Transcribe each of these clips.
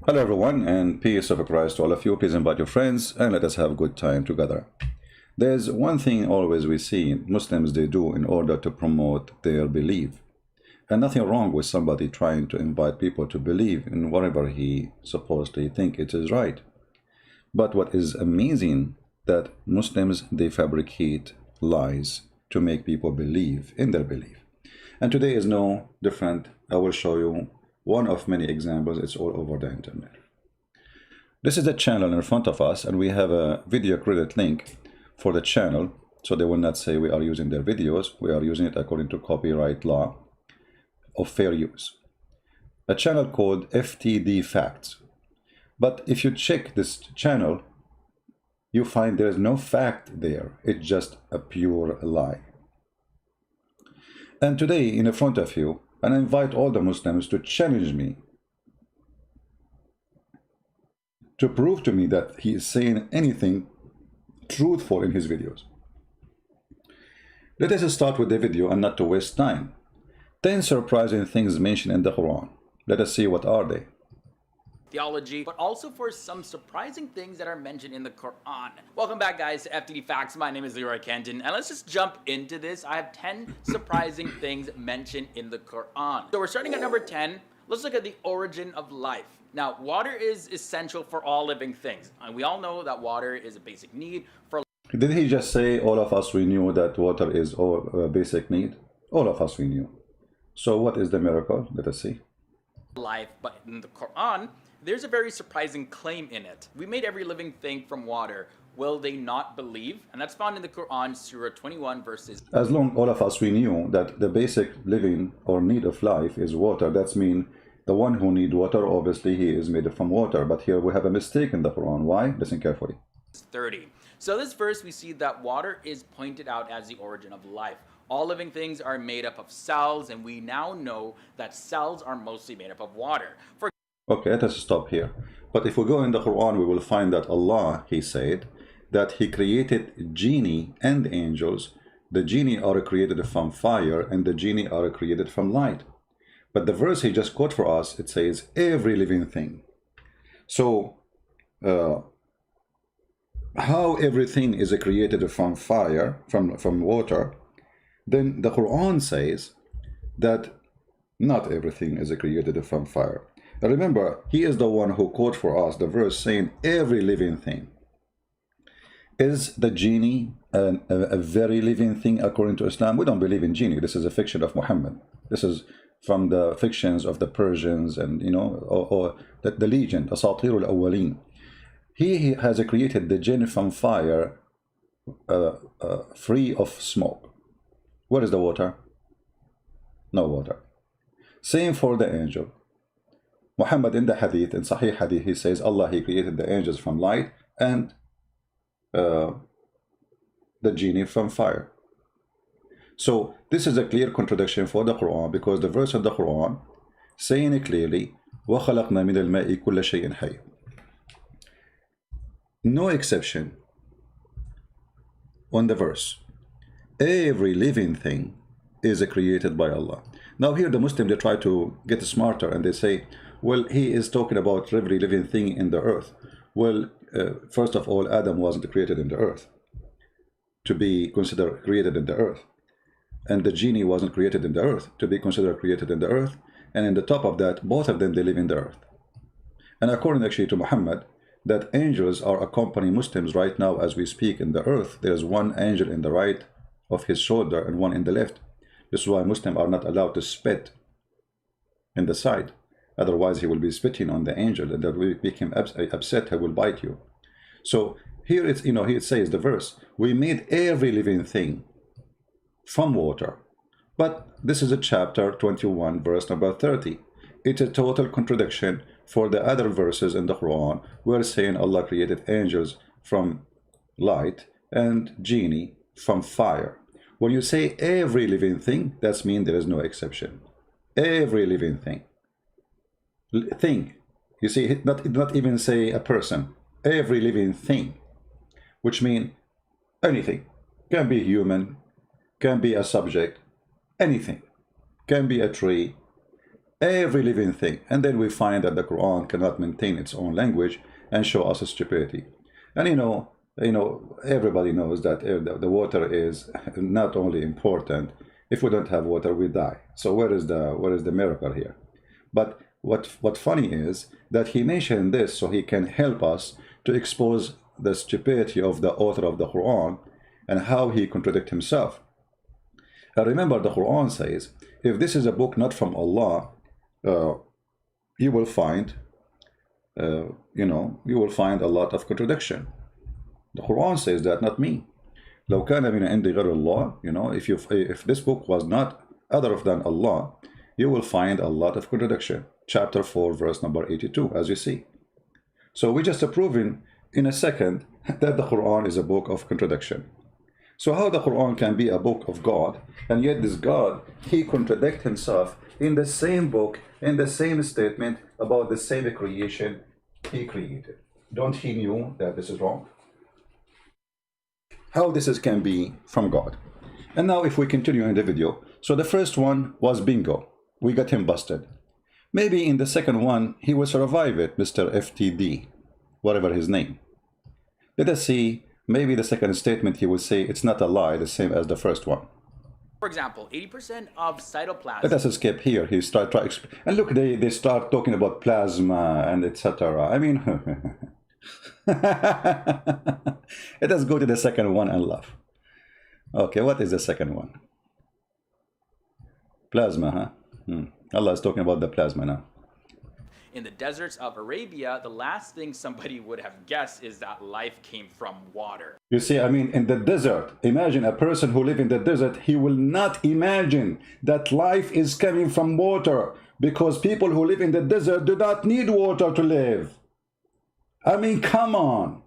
Hello everyone, and peace of Christ to all of you. Please invite your friends and let us have a good time together. There's one thing always we see Muslims they do in order to promote their belief. And nothing wrong with somebody trying to invite people to believe in whatever he supposedly think it is right. But what is amazing that Muslims they fabricate lies to make people believe in their belief. And today is no different. I will show you one of many examples. It's all over the internet. This is the channel in front of us, and we have a video credit link for the channel, so they will not say we are using their videos. We are using it according to copyright law of fair use. A channel called FTD Facts. But if you check this channel, you find there is no fact there. It's just a pure lie. And today, in front of you, and I invite all the Muslims to challenge me, to prove to me that he is saying anything truthful in his videos. Let us start with the video and not to waste time. 10 surprising things mentioned in the Quran. Let us see what are they. Theology, but also for some surprising things that are mentioned in the Quran. Welcome back, guys, to FTD Facts. My name is Leroy Kenton, and let's just jump into this. I have 10 surprising things mentioned in the Quran. So we're starting at number 10. Let's look at the origin of life. Now, water is essential for all living things, and we all know that water is a basic need for. Did he just say all of us we knew that water is a basic need? All of us we knew. So what is the miracle? Let us see. Life, but in the Quran, there's a very surprising claim in it. We made every living thing from water. Will they not believe? And that's found in the Quran, Surah 21, verses. As long all of us we knew that the basic living or need of life is water, that's mean the one who need water, obviously he is made from water. But here we have a mistake in the Quran. Why? Listen carefully. 30. So this verse, we see that water is pointed out as the origin of life. All living things are made up of cells, and we now know that cells are mostly made up of water. Okay, let us stop here. But if we go in the Quran, we will find that Allah, he said, that he created genie and angels. The genie are created from fire, and the genie are created from light. But the verse he just quote for us, it says, every living thing. So, how everything is created from fire, from water, then the Quran says that not everything is created from fire. Remember, he is the one who quote for us the verse saying every living thing. Is the genie a very living thing according to Islam? We don't believe in genie. This is a fiction of Muhammad. This is from the fictions of the Persians and, you know, or the legend, Asatir al-Awwaleen. He has created the jinn from fire, free of smoke. Where is the water? No water. Same for the angel. Muhammad in the hadith, in Sahih hadith, he says Allah, he created the angels from light and the genie from fire. So this is a clear contradiction for the Quran, because the verse of the Quran saying it clearly, وَخَلَقْنَا مِنَ الْمَاءِ كُلَّ شَيْءٍ حَيٍّ. No exception on the verse. Every living thing is created by Allah. Now here the Muslims, they try to get smarter and they say, well, he is talking about every living thing in the earth. Well, first of all, Adam wasn't created in the earth to be considered created in the earth. And the genie wasn't created in the earth to be considered created in the earth. And in the top of that, both of them, they live in the earth. And according actually to Muhammad, that angels are accompanying Muslims right now as we speak in the earth. There's one angel in the right of his shoulder and one in the left. This is why Muslims are not allowed to spit in the side. Otherwise, he will be spitting on the angel, and that will make him upset. He will bite you. So here it's, you know, here it says the verse, we made every living thing from water. But this is a chapter 21, verse number 30. It's a total contradiction for the other verses in the Quran. We're saying Allah created angels from light and genie from fire. When you say every living thing, that means there is no exception. Every living thing. Thing. You see, not even say a person. Every living thing. Which means anything. Can be human, can be a subject, anything. Can be a tree, every living thing. And then we find that the Quran cannot maintain its own language and show us stupidity. And everybody knows that the water is not only important. If we don't have water, we die. So where is the miracle here? But what funny is that he mentioned this so he can help us to expose the stupidity of the author of the Quran and how he contradicts himself. And remember, the Quran says, if this is a book not from Allah, you will find, you will find a lot of contradiction. The Quran says that, not me. لو كان من عند غير الله, if this book was not other than Allah, you will find a lot of contradiction. Chapter 4, verse number 82, as you see. So we just proven in a second that the Quran is a book of contradiction. So how the Quran can be a book of God, and yet this God, he contradicts himself in the same book, in the same statement about the same creation he created. Don't he knew that this is wrong? How can be from God? And now if we continue in the video, so the first one was bingo. We got him busted. Maybe in the second one, he will survive it, Mr. FTD, whatever his name. Let us see, maybe the second statement he will say it's not a lie, the same as the first one. For example, 80% of cytoplasm. Let us escape here. He start and look, they start talking about plasma and etc. I mean, let us go to the second one and laugh. Okay, what is the second one? Plasma, huh? Allah is talking about the plasma now. In the deserts of Arabia, the last thing somebody would have guessed is that life came from water. You see, I mean, in the desert, imagine a person who lives in the desert, he will not imagine that life is coming from water, because people who live in the desert do not need water to live. I mean, come on.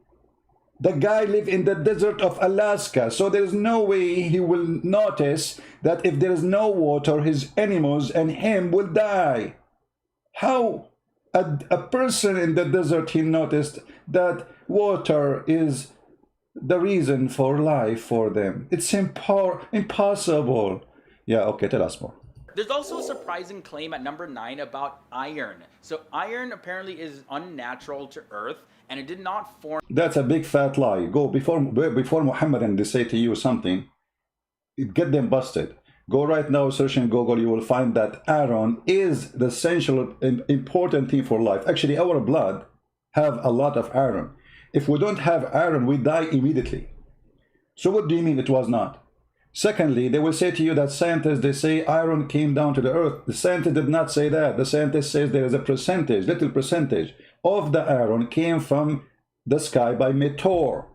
The guy lives in the desert of Alaska, so there is no way he will notice that if there is no water, his animals and him will die. How? A person in the desert, he noticed that water is the reason for life for them. It's impossible. Yeah, okay, tell us more. There's also a surprising claim at number 9 about iron. So iron apparently is unnatural to Earth, and it did not form. That's a big fat lie. Go before Muhammad and they say to you something, get them busted. Go right now, search in Google, you will find that iron is the essential and important thing for life. Actually, our blood have a lot of iron. If we don't have iron, we die immediately. So what do you mean it was not? Secondly, they will say to you that scientists, they say iron came down to the earth. The scientist did not say that. The scientist says there is a percentage, little percentage of the iron came from the sky by meteor.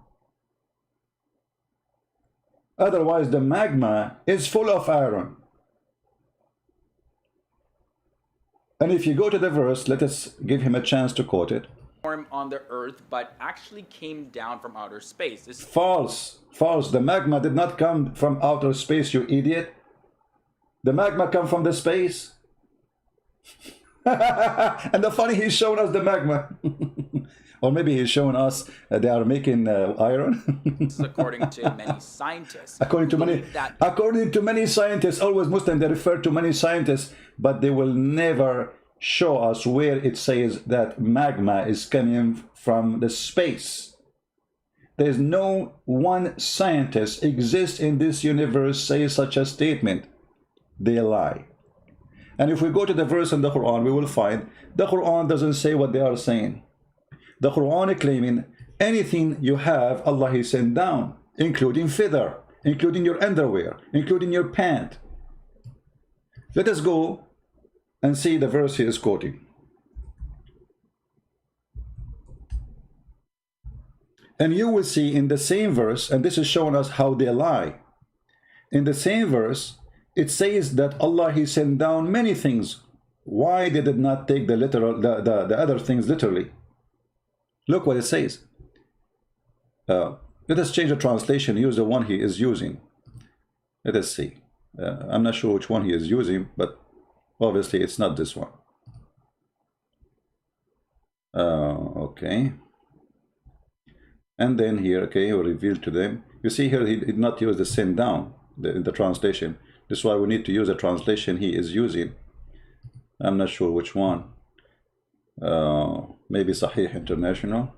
Otherwise, the magma is full of iron. And if you go to the verse, let us give him a chance to quote it. On the earth, but actually came down from outer space. This false. The magma did not come from outer space, you idiot. The magma come from the space. And the funny, he's showing us the magma. Or maybe he's showing us they are making iron. According to many scientists. According to many scientists, always Muslim, they refer to many scientists, but they will never show us where it says that magma is coming from the space. There is no one scientist exists in this universe say such a statement. They lie. And if we go to the verse in the Quran, we will find the Quran doesn't say what they are saying. The Quran is claiming anything you have, Allah He sent down, including feather, including your underwear, including your pant. Let us go and see the verse he is quoting. And you will see in the same verse, and this is showing us how they lie. In the same verse, it says that Allah He sent down many things. Why they did not take the literal, the other things literally? Look what it says. Let us change the translation, use the one he is using. Let us see. I'm not sure which one he is using, but obviously it's not this one. Okay. And then here, okay, he will reveal to them. You see here, he did not use the send down in the translation. This is why we need to use the translation he is using. I'm not sure which one. Maybe Sahih International.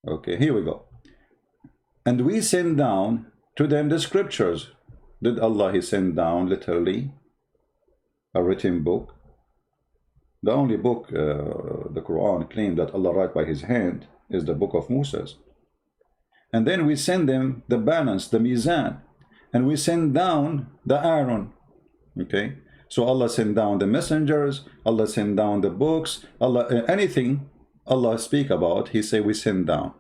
Okay, here we go. And we send down to them the scriptures. Did Allah he send down literally a written book? The only book the Quran claimed that Allah write by his hand is the book of Moses. And then we send them the balance, the mizan, and we send down the Aaron. Okay, so Allah sent down the messengers, Allah sent down the books, Allah anything Allah speak about, he say we send down.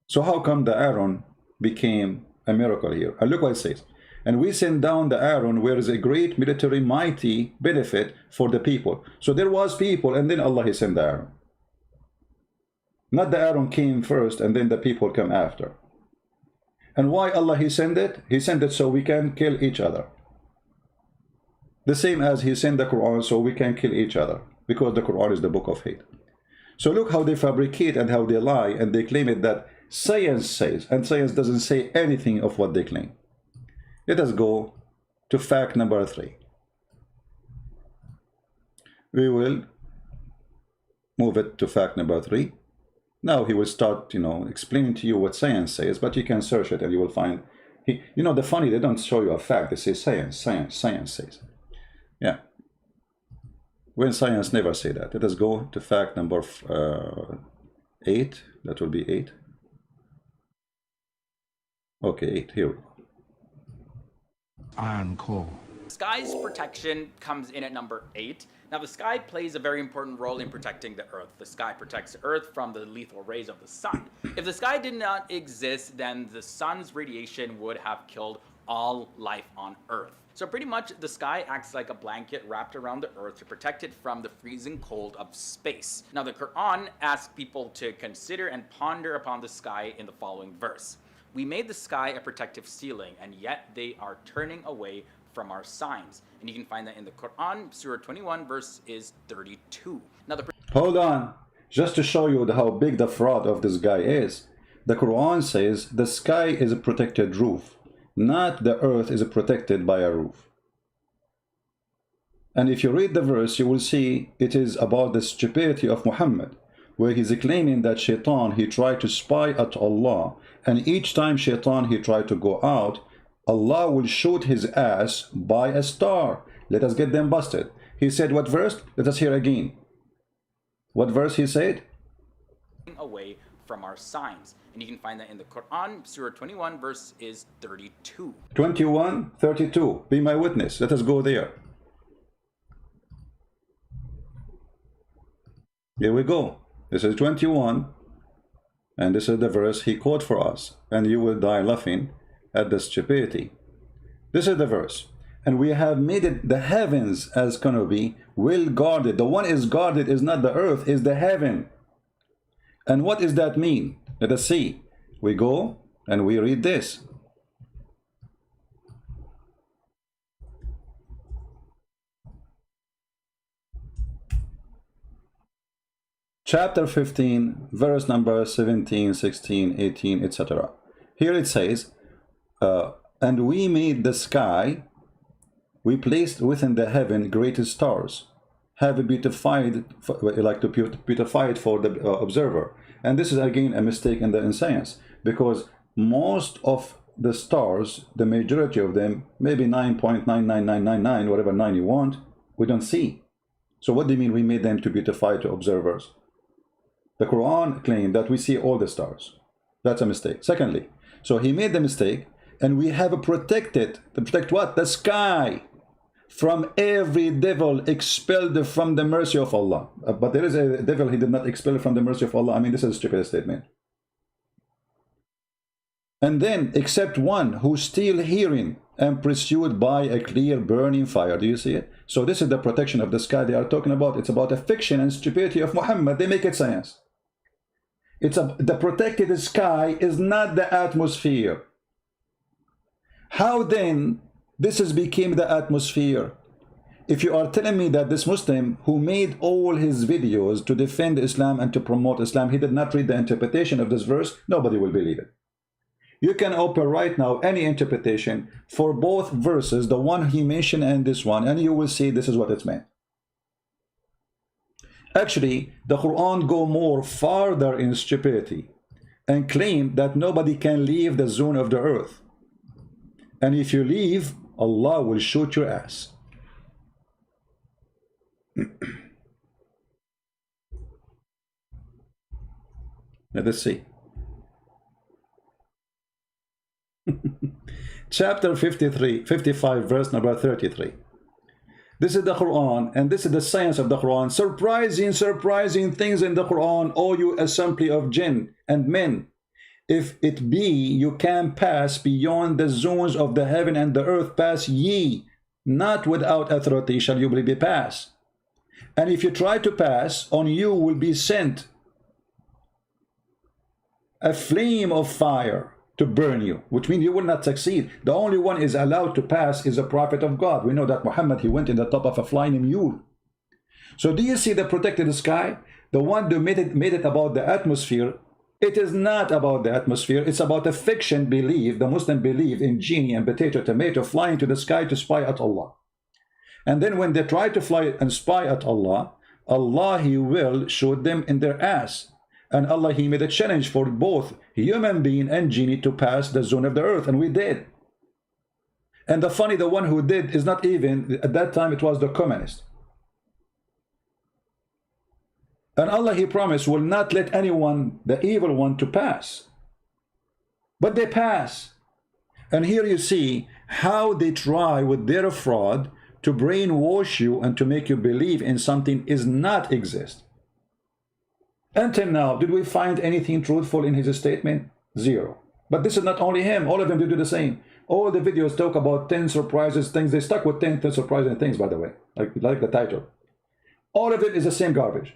So how come the Aaron became a miracle here? And look what it says. And we send down the Aaron, where is a great military mighty benefit for the people. So there was people, and then Allah he sent the Aaron. Not the Aaron came first, and then the people come after. And why Allah he sent it? He sent it so we can kill each other. The same as he sent the Quran so we can kill each other, because the Quran is the book of hate. So look how they fabricate and how they lie, and they claim it that science says, and science doesn't say anything of what they claim. Let us go to fact number 3. We will move it to fact number 3. Now he will start, explaining to you what science says, but you can search it and you will find, the funny, they don't show you a fact, they say science says. Yeah. When science never say that. Let us go to fact number 8. That will be 8. Okay, 8, here we go. Iron core. Sky's protection comes in at number 8. Now, the sky plays a very important role in protecting the Earth. The sky protects the Earth from the lethal rays of the sun. If the sky did not exist, then the sun's radiation would have killed all life on Earth. So pretty much the sky acts like a blanket wrapped around the Earth to protect it from the freezing cold of space. Now, the Quran asks people to consider and ponder upon the sky in the following verse. We made the sky a protective ceiling, and yet they are turning away from our signs. And you can find that in the Quran, Surah 21, verse is 32. Now, hold on. Just to show you how big the fraud of this guy is, the Quran says the sky is a protected roof, not the earth is protected by a roof. And if you read the verse, you will see it is about the stupidity of Muhammad, where he's claiming that Shaitan, he tried to spy at Allah, and each time Shaitan, he tried to go out, Allah will shoot his ass by a star. Let us get them busted. He said what verse? Let us hear again. What verse he said? Away from our signs. And you can find that in the Quran, Surah 21, verse is 32. 21, 32. Be my witness. Let us go there. Here we go. This is 21. And this is the verse he quoted for us. And you will die laughing at the stupidity. This is the verse. And we have made it the heavens as canopy, well guarded. The one is guarded is not the earth, is the heaven. And what does that mean? Let us see. We go and we read this. Chapter 15, verse number 17, 16, 18, etc. Here it says, and we made the sky, we placed within the heaven great stars, have beautified, like to beautify it for the observer. And this is again a mistake in the science, because most of the stars, the majority of them, maybe 9.99999, whatever 9 you want, we don't see. So what do you mean we made them to beautify to observers? The Quran claimed that we see all the stars. That's a mistake. Secondly, so he made the mistake, and we have protected, to protect what? The sky from every devil expelled from the mercy of Allah. But there is a devil he did not expel from the mercy of Allah. I mean, this is a stupid statement. And then, except one who still hearing and pursued by a clear burning fire. Do you see it? So this is the protection of the sky they are talking about. It's about a fiction and stupidity of Muhammad. They make it science. The protected sky is not the atmosphere. How then this has become the atmosphere? If you are telling me that this Muslim who made all his videos to defend Islam and to promote Islam, he did not read the interpretation of this verse, nobody will believe it. You can open right now any interpretation for both verses, the one he mentioned and this one, and you will see this is what it's meant. Actually, the Quran go more farther in stupidity and claim that nobody can leave the zone of the earth. And if you leave, Allah will shoot your ass. Let us see. Chapter 55, verse number 33. This is the Quran, and this is the science of the Quran. Surprising things in the Quran, O you assembly of jinn and men. If it be you can pass beyond the zones of the heaven and the earth, pass ye, not without authority shall you be passed. And if you try to pass, on you will be sent a flame of fire to burn you, which means you will not succeed. The only one is allowed to pass is a prophet of God. We know that Muhammad, he went in the top of a flying mule. So do you see the protected sky? The one that made it about the atmosphere. It is not about the atmosphere. It's about a fiction belief. The Muslim believe in genie and potato tomato flying to the sky to spy at Allah. And then when they try to fly and spy at Allah, Allah, he will shoot them in their ass. And Allah, he made a challenge for both human being and genie to pass the zone of the earth, and we did. And the one who did is not even, at that time it was the communist. And Allah, he promised, will not let anyone, the evil one, to pass. But they pass. And here you see how they try with their fraud to brainwash you and to make you believe in something is not exist. Until now, did we find anything truthful in his statement? Zero. But this is not only him. All of them do the same. All the videos talk about 10 surprises things. They stuck with 10 surprising things, by the way, like the title. All of it is the same garbage.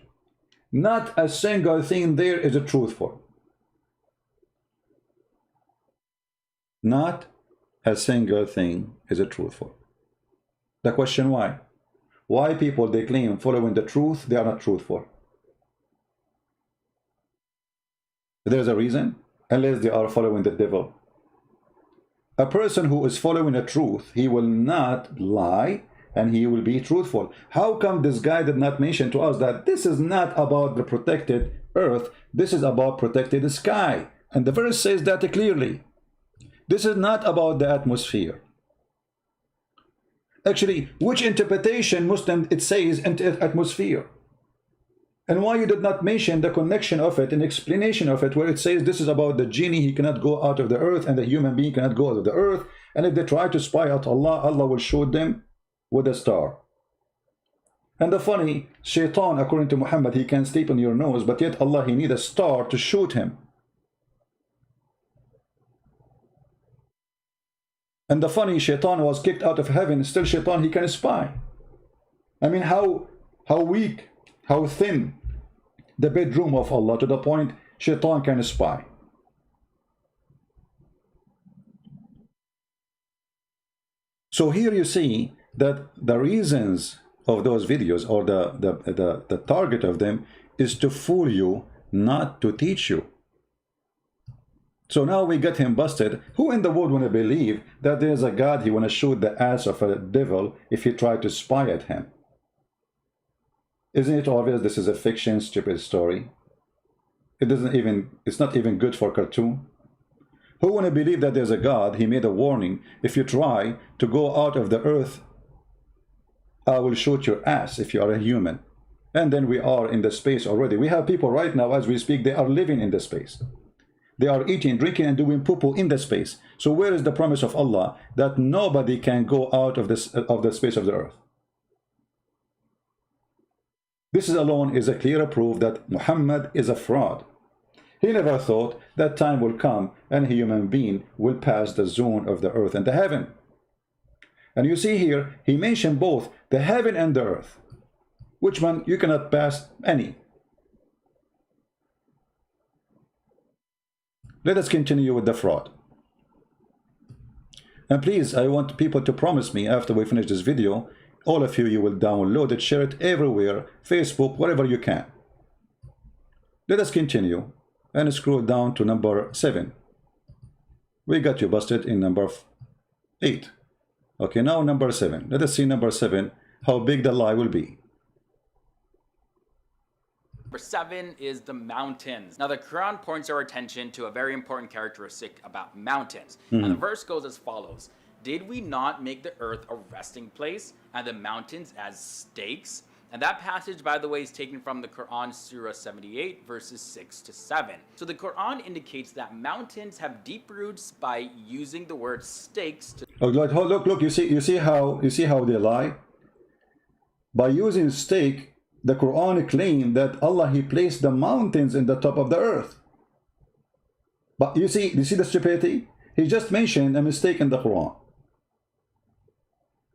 Not a single thing there is a truthful. Not a single thing is a truthful. The question why? Why people they claim following the truth, they are not truthful? There's a reason, unless they are following the devil. A person who is following the truth, he will not lie and he will be truthful. How come this guy did not mention to us that this is not about the protected earth, this is about protected sky? And the verse says that clearly. This is not about the atmosphere. Actually, which interpretation Muslim it says atmosphere? And why you did not mention the connection of it and explanation of it, where it says this is about the genie, he cannot go out of the earth, and the human being cannot go out of the earth, and if they try to spy at Allah, Allah will shoot them with a star. And the funny, shaitan, according to Muhammad, he can sleep on your nose, but yet Allah, he need a star to shoot him. And the funny, shaitan was kicked out of heaven, still shaitan, he can spy. I mean, how weak, how thin the bedroom of Allah, to the point shaitan can spy. So here you see that the reasons of those videos, or the target of them, is to fool you, not to teach you. So now we get him busted. Who in the world want to believe that there's a God, he want to shoot the ass of a devil if he try to spy at him? Isn't it obvious this is a fiction, stupid story? It's not even good for cartoon. Who want to believe that there's a God, he made a warning, if you try to go out of the earth, I will shoot your ass if you are a human. And then we are in the space already. We have people right now, as we speak, they are living in the space. They are eating, drinking, and doing poo-poo in the space. So where is the promise of Allah that nobody can go out of the space of the earth? This alone is a clear proof that Muhammad is a fraud. He never thought that time will come and a human being will pass the zone of the earth and the heaven. And you see here, he mentioned both the heaven and the earth. Which one? You cannot pass any. Let us continue with the fraud. And please, I want people to promise me after we finish this video, all of you will download it, share it everywhere, Facebook, wherever you can. Let us continue and scroll down to number 7. We got you busted in number 8. Okay, now number 7. Let us see number 7, how big the lie will be. Number 7 is the mountains. Now, the Quran points our attention to a very important characteristic about mountains. And the verse goes as follows. Did we not make the earth a resting place and the mountains as stakes? And that passage, by the way, is taken from the Quran, Surah 78, verses 6 to 7. So the Quran indicates that mountains have deep roots by using the word stakes to... Oh, look, you see how they lie? By using stake, the Quran claimed that Allah, He placed the mountains in the top of the earth. But you see the stupidity? He just mentioned a mistake in the Quran.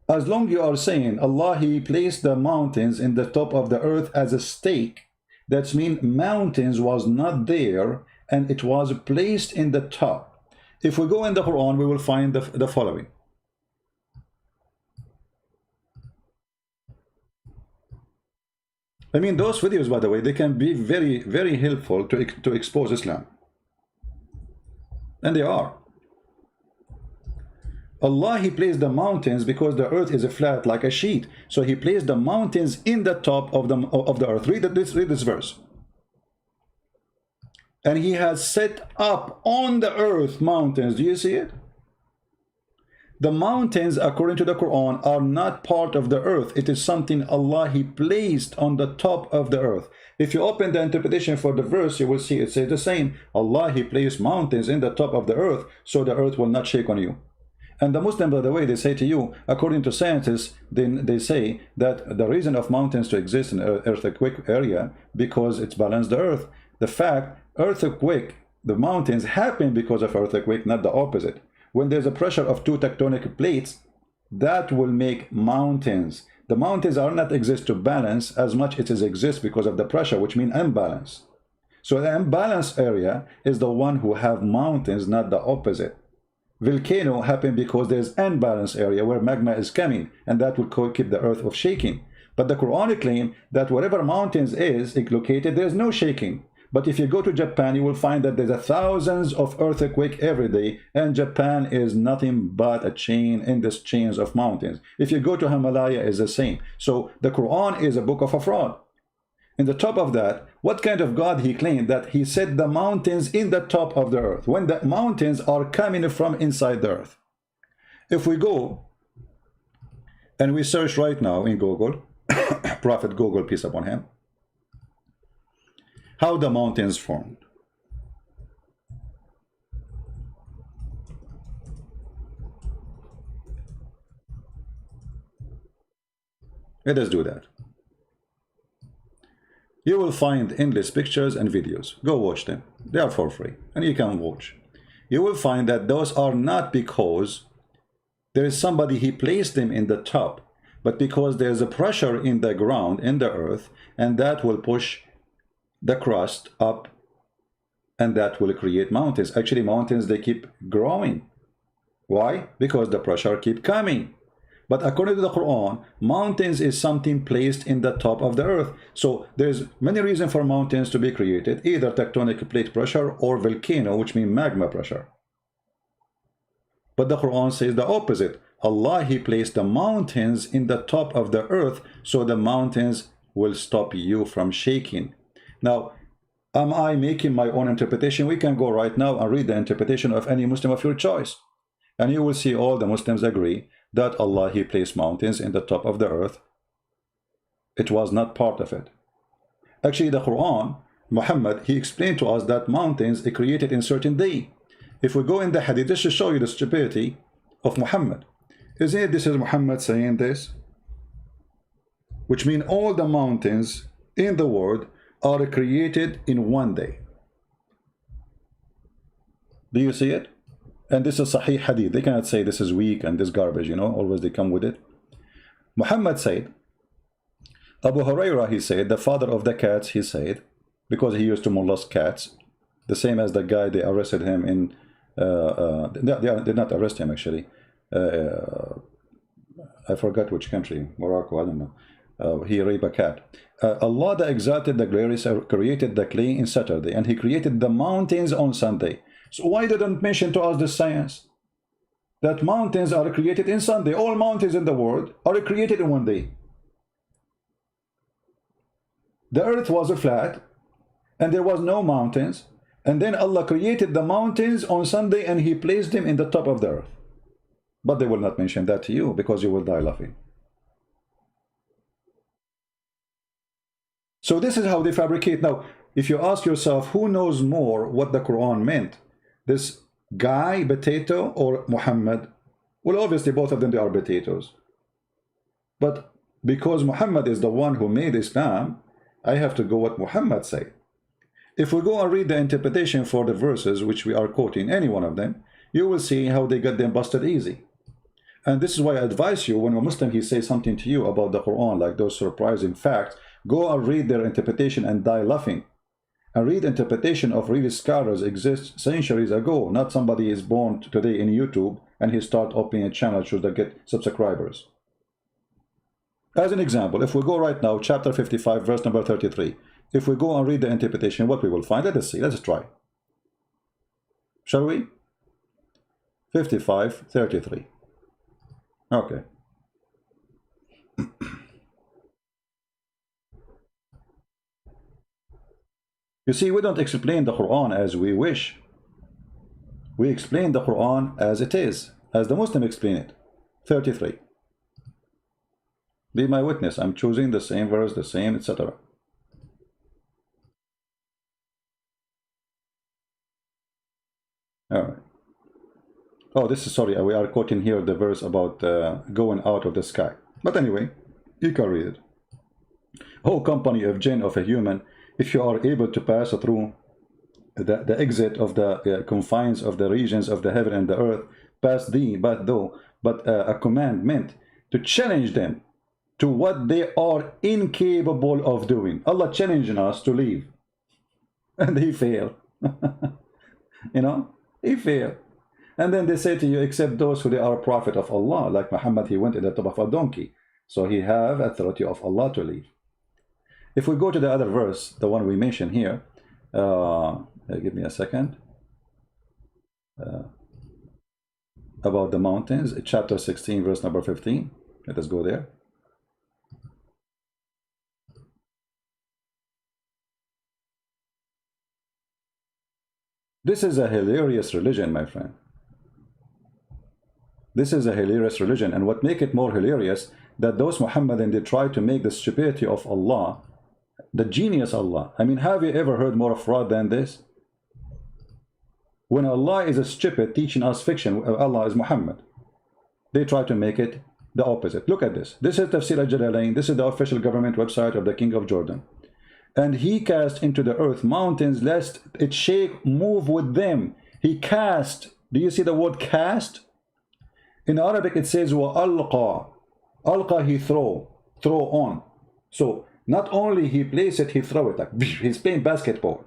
As long you are saying Allah, He placed the mountains in the top of the earth as a stake, that means mountains was not there and it was placed in the top. If we go in the Quran, we will find the following. I mean, those videos, by the way, they can be very, very helpful to expose Islam. And they are. Allah, He placed the mountains because the earth is flat like a sheet. So He placed the mountains in the top of the earth. Read this verse. And He has set up on the earth mountains. Do you see it? The mountains, according to the Quran, are not part of the earth. It is something Allah, He placed on the top of the earth. If you open the interpretation for the verse, you will see it says the same. Allah, He placed mountains in the top of the earth, so the earth will not shake on you. And the Muslim, by the way, they say to you, according to scientists, they say that the reason of mountains to exist in earthquake area, because it's balanced the earth. The fact, earthquake, the mountains happen because of earthquake, not the opposite. When there's a pressure of two tectonic plates, that will make mountains. The mountains are not exist to balance as much as it exists because of the pressure, which means imbalance. So the imbalanced area is the one who have mountains, not the opposite. Volcano happen because there's unbalanced area where magma is coming, and that will keep the earth of shaking. But the Quran claim that wherever mountains is located, there's no shaking. But if you go to Japan, you will find that there's thousands of earthquakes every day, and Japan is nothing but a chain in this chains of mountains. If you go to Himalaya, it's the same. So the Quran is a book of a fraud. In the top of that, what kind of God He claimed that He set the mountains in the top of the earth when the mountains are coming from inside the earth? If we go and we search right now in Google, Prophet Google, peace upon him, how the mountains formed. Let us do that. You will find endless pictures and videos. Go watch them. They are for free and you can watch. You will find that those are not because there is somebody He placed them in the top, but because there's a pressure in the ground, in the earth, and that will push the crust up, and that will create mountains. Actually, mountains, they keep growing. Why? Because the pressure keep coming. But according to the Quran, mountains is something placed in the top of the earth. So there's many reasons for mountains to be created, either tectonic plate pressure or volcano, which means magma pressure. But the Quran says the opposite. Allah, He placed the mountains in the top of the earth, so the mountains will stop you from shaking. Now, am I making my own interpretation? We can go right now and read the interpretation of any Muslim of your choice. And you will see all the Muslims agree that Allah, He placed mountains in the top of the earth. It was not part of it. Actually, the Quran, Muhammad, he explained to us that mountains are created in certain day. If we go in the hadith, just to show you the stupidity of Muhammad. Isn't it this is Muhammad saying this? Which means all the mountains in the world are created in one day. Do you see it? And this is Sahih Hadith. They cannot say this is weak and this garbage, you know, always they come with it. Muhammad said, Abu Hurairah, he said, the father of the cats, he said, because he used to molest cats, the same as the guy, they arrested him in, they did not arrest him actually. I forgot which country, Morocco, I don't know. He raped a cat. Allah the Exalted, the Glorious, created the clay in Saturday, and He created the mountains on Sunday. So why didn't mention to us the science? That mountains are created in Sunday. All mountains in the world are created in one day. The earth was flat and there was no mountains, and then Allah created the mountains on Sunday and he placed them in the top of the earth. But they will not mention that to you because you will die laughing. So this is how they fabricate. Now, if you ask yourself, who knows more what the Quran meant? This guy, potato, or Muhammad? Well, obviously both of them, they are potatoes. But because Muhammad is the one who made Islam, I have to go what Muhammad said. If we go and read the interpretation for the verses which we are quoting, any one of them, you will see how they got them busted easy. And this is why I advise you, when a Muslim he says something to you about the Quran, like those surprising facts, go and read their interpretation and die laughing. And read interpretation of real scholars exist centuries ago. Not somebody is born today in YouTube and he start opening a channel so they get subscribers. As an example, if we go right now, chapter 55, verse number 33. If we go and read the interpretation, what we will find, let us see, let's try. Shall we? 55, 33. Okay. You see, we don't explain the Quran as we wish. We explain the Quran as it is, as the Muslim explain it. 33. Be my witness, I'm choosing the same verse, the same, etc. All right. Oh, this is, sorry, we are quoting here the verse about going out of the sky. But anyway, you can read it. Oh, company of jinn, of a human, if you are able to pass through the exit of the confines of the regions of the heaven and the earth, past thee, but a command meant to challenge them to what they are incapable of doing. Allah challenging us to leave. And he failed. You know, he failed. And then they say to you, except those who they are a prophet of Allah, like Muhammad, he went in the top of a donkey. So he have authority of Allah to leave. If we go to the other verse, the one we mentioned here, give me a second, about the mountains, chapter 16, verse number 15. Let us go there. This is a hilarious religion, my friend. This is a hilarious religion, and what make it more hilarious, that those Muhammadan, they try to make the stupidity of Allah, the genius Allah. I mean, have you ever heard more of fraud than this? When Allah is a stupid teaching us fiction, Allah is Muhammad, they try to make it the opposite. Look at this. This is Tafsir al-Jalalain. This is the official government website of the King of Jordan. And he cast into the earth mountains lest it shake, move with them. He cast. Do you see the word cast? In Arabic it says وَأَلْقَى. Alqa, he throw on. So not only he place it, he throw it, like he's playing basketball.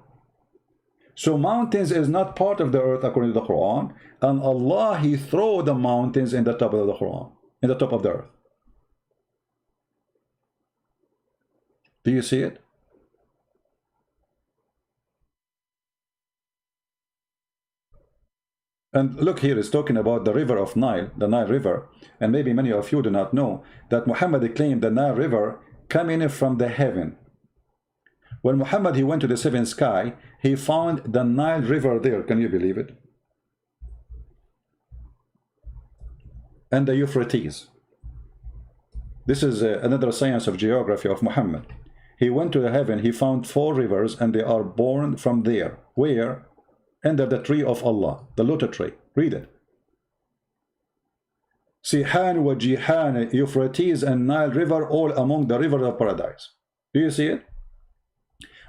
So mountains is not part of the earth according to the Quran, and Allah, he throw the mountains in the top of the Quran, in the top of the earth. Do you see it? And look here, it's talking about the river of Nile, the Nile River. And maybe many of you do not know that Muhammad claimed the Nile River coming from the heaven. When Muhammad, he went to the seventh sky, he found the Nile River there. Can you believe it? And the Euphrates. This is another science of geography of Muhammad. He went to the heaven, he found 4 rivers, and they are born from there. Where? Under the tree of Allah, the lotus tree. Read it. Sihan wa Jihan, Euphrates and Nile River, all among the rivers of paradise. Do you see it?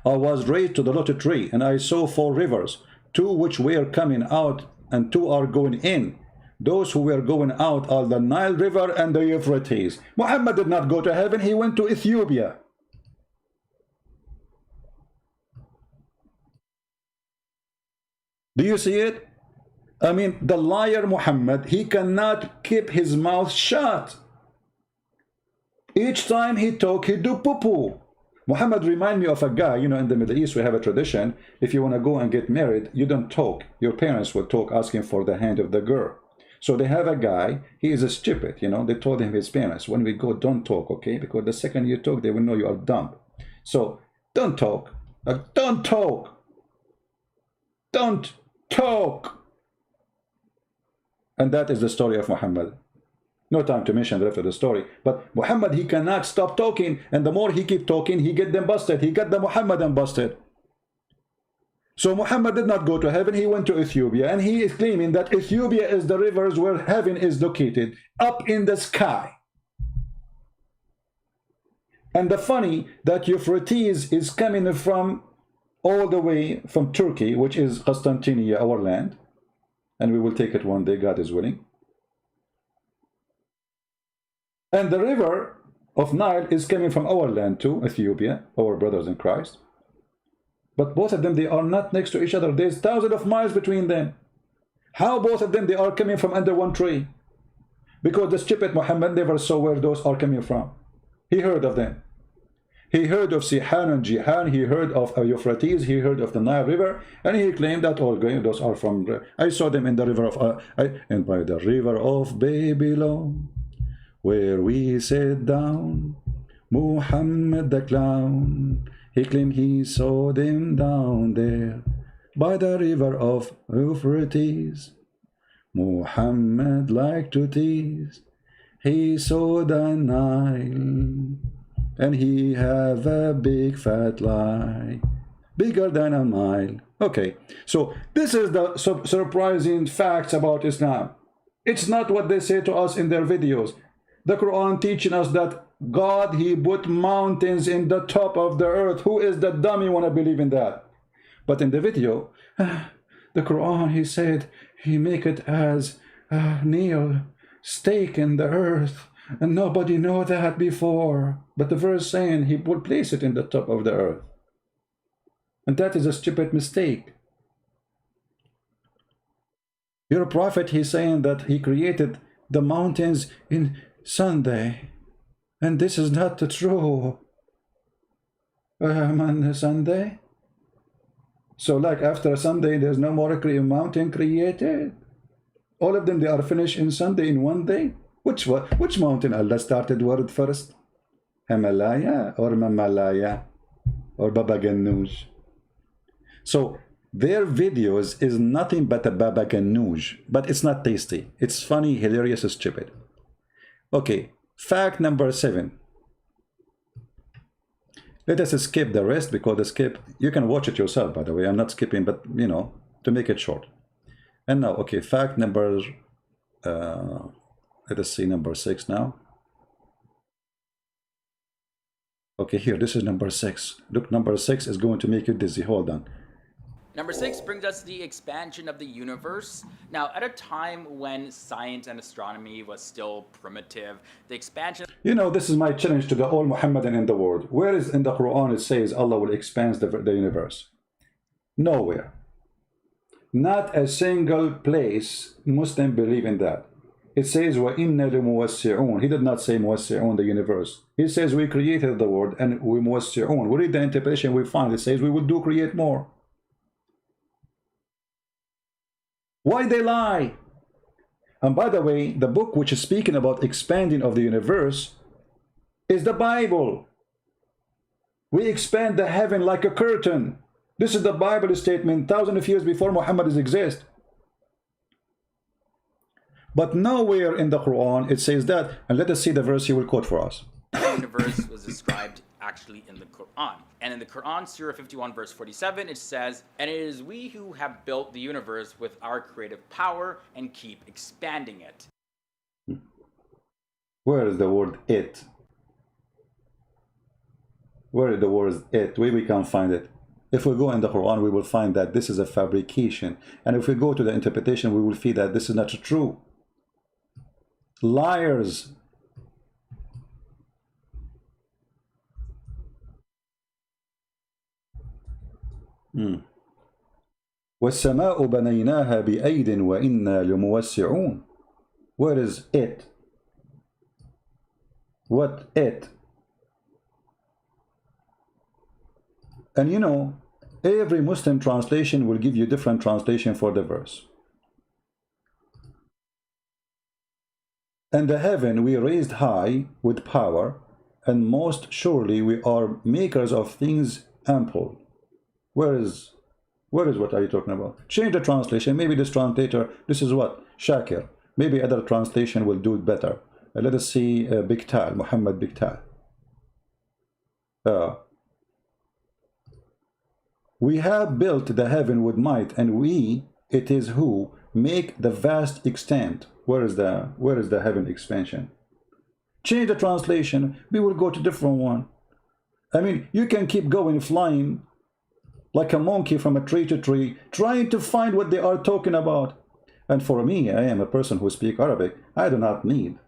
I was raised to the lotus tree, and I saw 4 rivers, 2 which were coming out, and 2 are going in. Those who were going out are the Nile River and the Euphrates. Muhammad did not go to heaven, he went to Ethiopia. Do you see it? I mean, the liar Muhammad, he cannot keep his mouth shut. Each time he talk, he do poo-poo. Muhammad remind me of a guy, you know, in the Middle East we have a tradition, if you want to go and get married, you don't talk. Your parents will talk asking for the hand of the girl. So they have a guy, he is a stupid, you know, they told him, his parents, when we go, don't talk, okay? Because the second you talk, they will know you are dumb. So don't talk, don't talk, don't talk. And that is the story of Muhammad. No time to mention the rest of the story. But Muhammad, he cannot stop talking. And the more he keep talking, he get them busted. He got the Muhammadan busted. So Muhammad did not go to heaven. He went to Ethiopia. And he is claiming that Ethiopia is the rivers where heaven is located. Up in the sky. And the funny that Euphrates is coming from all the way from Turkey, which is Constantinople, our land. And we will take it one day, God is willing. And the river of Nile is coming from our land too, Ethiopia, our brothers in Christ. But both of them, they are not next to each other. There's thousands of miles between them. How both of them, they are coming from under one tree? Because the stupid Muhammad never saw where those are coming from. He heard of them. He heard of Sihan and Jihan. He heard of Euphrates. He heard of the Nile River. And he claimed that all those are from... I saw them in the river of... and by the river of Babylon, where we sat down, Muhammad the clown, he claimed he saw them down there by the river of Euphrates. Muhammad liked to tease. He saw the Nile, and he have a big fat lie, bigger than a mile. Okay, so this is the surprising facts about Islam. It's not what they say to us in their videos. The Quran teaching us that God, he put mountains in the top of the earth. Who is the dummy want to believe in that? But in the video, the Quran, he said, he make it as a nail stake in the earth. And nobody know that before. But the verse saying he would place it in the top of the earth. And that is a stupid mistake. Your prophet, he's saying that he created the mountains in Sunday, and this is not true. On Sunday, so like after Sunday, there's no more mountain created. All of them, they are finished in Sunday in one day. Which mountain Allah started word first? Himalaya or Mamalaya or Baba Ganoush? So their videos is nothing but a Baba Ganoush, but it's not tasty. It's funny, hilarious, stupid. Okay, fact number 7. Let us skip the rest because the skip, you can watch it yourself, by the way. I'm not skipping, but you know, to make it short. And now, okay, fact number, let us see number 6 now. Okay, here, this is number 6. Look, number 6 is going to make you dizzy. Hold on. Number 6 brings us the expansion of the universe. Now, at a time when science and astronomy was still primitive, the expansion... You know, this is my challenge to the whole Muhammadan in the world. Where is in the Quran it says Allah will expand the universe? Nowhere. Not a single place Muslim believe in that. It says, وَإِنَّا لِمُوَسِّعُونَ. He did not say muwassi'un, the universe. He says we created the world and we muwassi'un. We read the interpretation, we find it says we will do create more. Why they lie? And by the way, the book which is speaking about expanding of the universe is the Bible. We expand the heaven like a curtain. This is the Bible statement thousands of years before Muhammad exists. But nowhere in the Quran it says that. And let us see the verse he will quote for us. The universe was described actually in the Quran. And in the Quran, Surah 51, verse 47, it says, "And it is we who have built the universe with our creative power and keep expanding it." Where is the word it? Where is the word it? Where we can find it? If we go in the Quran, we will find that this is a fabrication. And if we go to the interpretation, we will see that this is not true. Liars. وَالسَّمَاءُ بَنَيْنَاهَا بِأَيْدٍ وَإِنَّا لَمُوَسِّعُونَ. Where is it? What it? And you know, every Muslim translation will give you different translation for the verse. And the heaven we raised high with power, and most surely we are makers of things ample. Where is what are you talking about? Change the translation. Maybe this translator, this is what? Shakir. Maybe other translation will do it better. Let us see Biktal, Muhammad Biktal. We have built the heaven with might, and we, it is who, make the vast extent. Where is the heaven expansion? Change the translation. We will go to different one. I mean, you can keep going flying like a monkey from a tree to tree, trying to find what they are talking about. And for me, I am a person who speaks Arabic. I do not need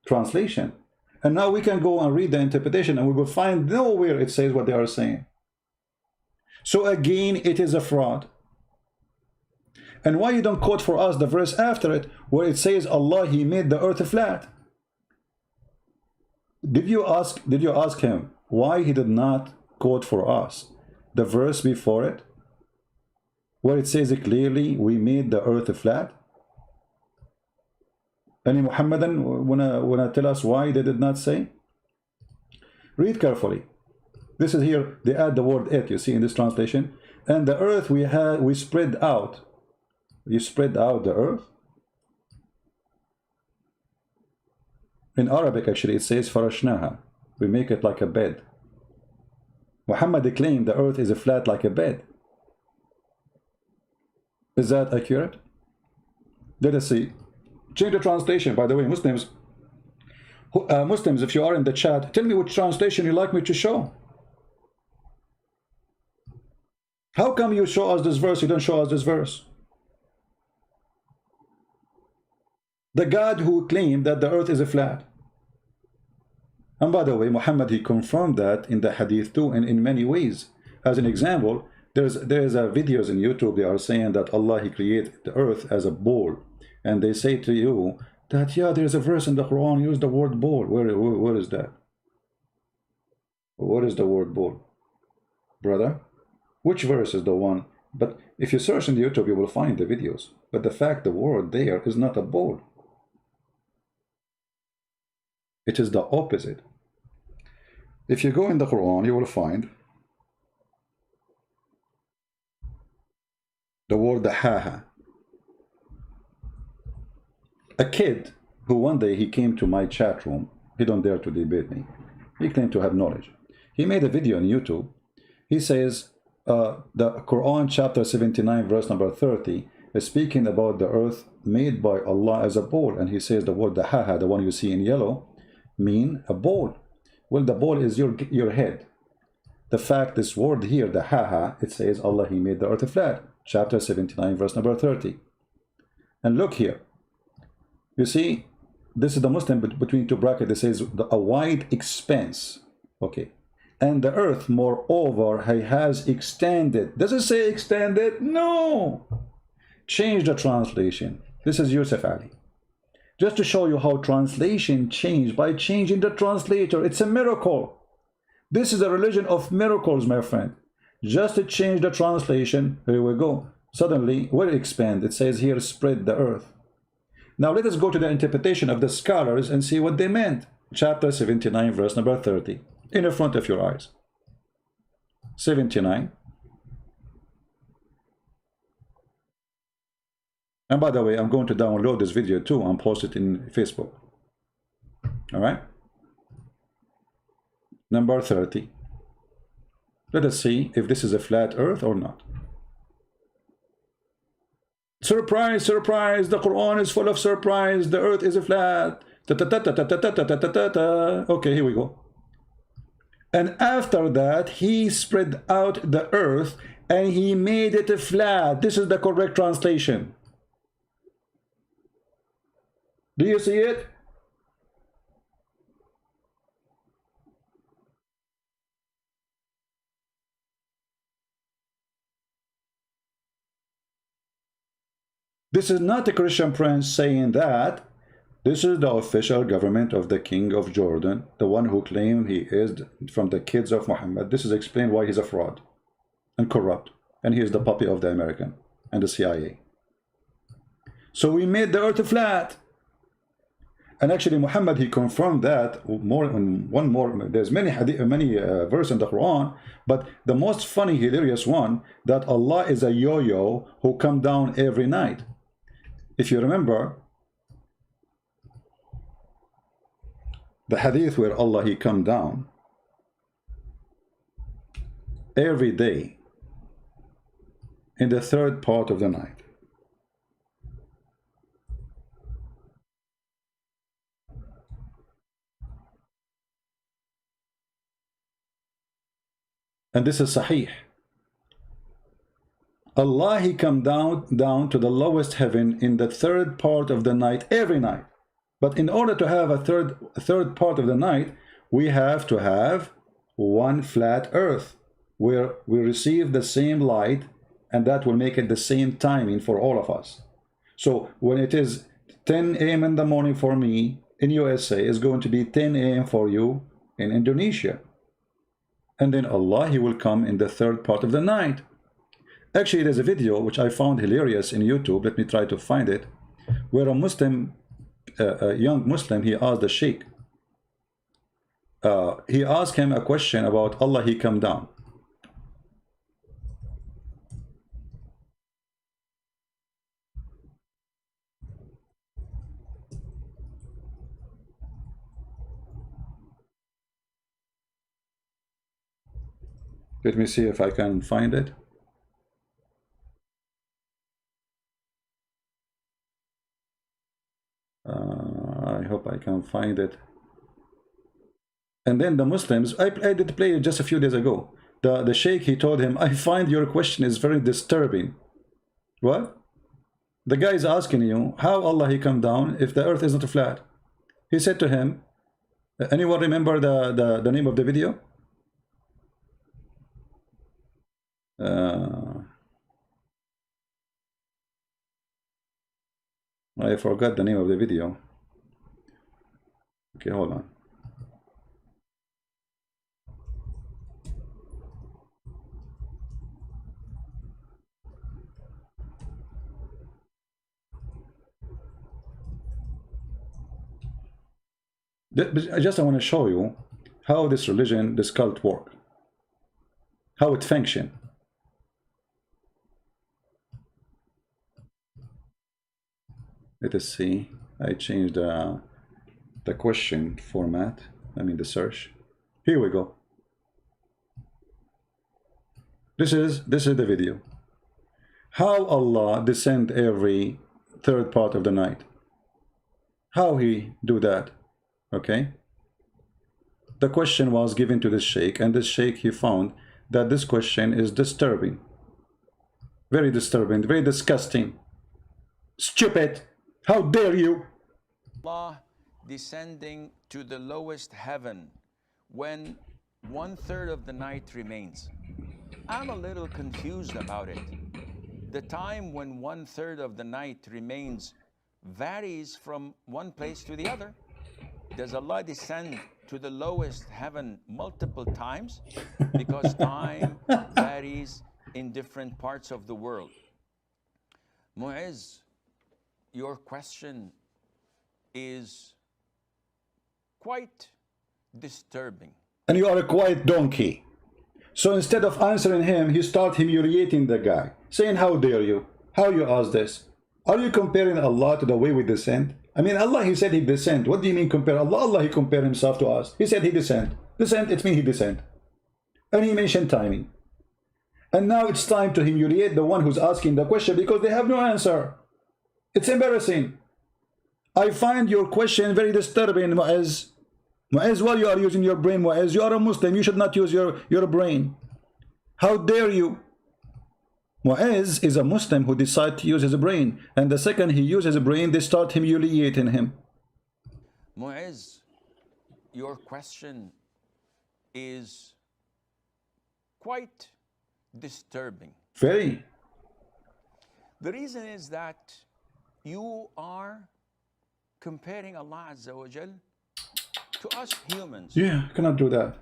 translation. And now we can go and read the interpretation, and we will find nowhere it says what they are saying. So again, it is a fraud. And why you don't quote for us the verse after it, where it says Allah, He made the earth flat? Did you ask him why he did not quote for us the verse before it, where it says clearly, we made the earth flat? Any Muhammadan wanna tell us why they did not say? Read carefully. This is here, they add the word it, you see in this translation. And the earth we spread out. You spread out the earth. In Arabic, actually, it says farashnaha. We make it like a bed. Muhammad claimed the earth is flat like a bed. Is that accurate? Let us see. Change the translation. By the way, Muslims, if you are in the chat, tell me which translation you like me to show. How come you show us this verse, you don't show us this verse? The God who claimed that the earth is flat. And by the way, Muhammad, he confirmed that in the hadith too, and in many ways. As an example, there's videos in YouTube, they are saying that Allah, He created the earth as a ball. And they say to you that, yeah, there's a verse in the Quran, use the word ball. Where is that? What is the word ball? Brother? Which verse is the one? But if you search in YouTube, you will find the videos. But the fact the word there is not a ball. It is the opposite. If you go in the Quran, you will find the word haha. A kid who one day he came to my chat room, he don't dare to debate me. He claimed to have knowledge. He made a video on YouTube. He says the Quran chapter 79 verse number 30 is speaking about the earth made by Allah as a ball, and he says the word haha, the one you see in yellow, mean a ball. Well, the ball is your head. The fact this word here, the haha, it says Allah, He made the earth flat. Chapter 79 verse number 30. And look here. You see, this is the Muslim between two brackets. It says a wide expanse. Okay. And the earth, moreover, He has extended. Does it say extended? No. Change the translation. This is Yusuf Ali. Just to show you how translation changed by changing the translator. It's a miracle. This is a religion of miracles, my friend. Just to change the translation, here we go. Suddenly, where it expand? It says here, spread the earth. Now let us go to the interpretation of the scholars and see what they meant. Chapter 79, verse number 30. In the front of your eyes. 79. And by the way, I'm going to download this video too and post it in Facebook. All right. Number 30. Let us see if this is a flat earth or not. Surprise, surprise, the Quran is full of surprise. The earth is flat. Okay, here we go. And after that, He spread out the earth and He made it flat. This is the correct translation. Do you see it? This is not a Christian prince saying that. This is the official government of the king of Jordan, the one who claimed he is from the kids of Muhammad. This is explained why he's a fraud and corrupt, and he is the puppy of the American and the CIA. So we made the earth flat. And actually Muhammad, he confirmed that one more. There's many verses in the Quran, but the most funny, hilarious one, that Allah is a yo-yo who come down every night. If you remember the hadith where Allah, he come down every day in the third part of the night. And this is Sahih. Allah, he come down to the lowest heaven in the third part of the night every night. But in order to have a third part of the night, we have to have one flat earth where we receive the same light, and that will make it the same timing for all of us. So when it is 10 a.m. in the morning for me in USA, it's going to be 10 a.m. for you in Indonesia. And then Allah, he will come in the third part of the night. Actually, there's a video which I found hilarious in YouTube. Let me try to find it, where a Muslim, a young Muslim, he asked the Sheikh. He asked him a question about Allah, he come down. Let me see if I can find it. I hope I can find it. And then the Muslims, I did play it just a few days ago. The Sheikh, he told him, I find your question is very disturbing. What? The guy is asking you, how Allah, he come down if the earth is not flat? He said to him, anyone remember the name of the video? I forgot the name of the video. Okay, hold on. I want to show you how this religion, this cult work, how it function. Let us see. I changed the question format. I mean the search. Here we go. This is the video. How Allah descend every third part of the night. How he do that? Okay. The question was given to this sheikh, and this sheikh, he found that this question is disturbing. Very disturbing, very disgusting. Stupid! How dare you? Allah descending to the lowest heaven when 1/3 of the night remains. I'm a little confused about it. The time when 1/3 of the night remains varies from one place to the other. Does Allah descend to the lowest heaven multiple times? Because time varies in different parts of the world. Mu'izz, your question is quite disturbing. And you are a quiet donkey. So instead of answering him, you start humiliating the guy, saying, how dare you? How you ask this? Are you comparing Allah to the way we descend? I mean, Allah, he said he descend. What do you mean compare Allah? Allah, he compared himself to us. He said he descend. Descend, it means he descend. And he mentioned timing. And now it's time to humiliate the one who's asking the question because they have no answer. It's embarrassing. I find your question very disturbing, Mu'izz. Mu'izz, while you are using your brain, Mu'izz, you are a Muslim. You should not use your brain. How dare you? Mu'izz is a Muslim who decides to use his brain. And the second he uses his brain, they start humiliating him. Mu'izz, your question is quite disturbing. Very. The reason is that you are comparing Allah Azza wa Jal to us humans. Yeah, cannot do that.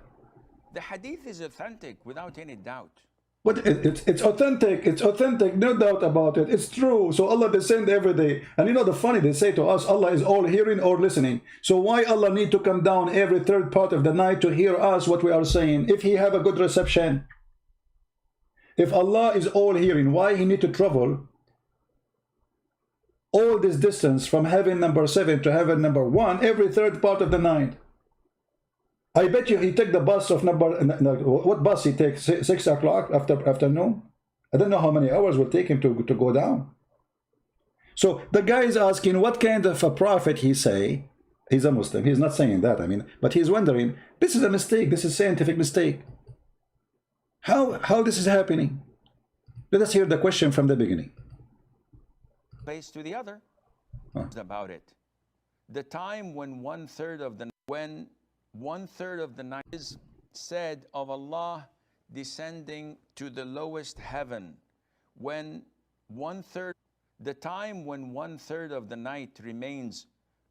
The hadith is authentic without any doubt. But it's authentic. It's authentic, no doubt about it. It's true. So Allah descend every day. And you know the funny, they say to us, Allah is all hearing or listening. So why Allah need to come down every third part of the night to hear us what we are saying? If he have a good reception. If Allah is all hearing, why he need to travel all this distance from heaven number 7 to heaven number 1 every third part of the night? I bet you he take the bus of number, what bus he takes, 6 o'clock afternoon? I don't know how many hours will take him to go down. So the guy is asking what kind of a prophet he say. He's a Muslim, he's not saying that, I mean, but he's wondering, this is a mistake, this is a scientific mistake. How this is happening? Let us hear the question from the beginning. Place to the other about it. The time when one third of the night is said of Allah descending to the lowest heaven, when the time when 1/3 of the night remains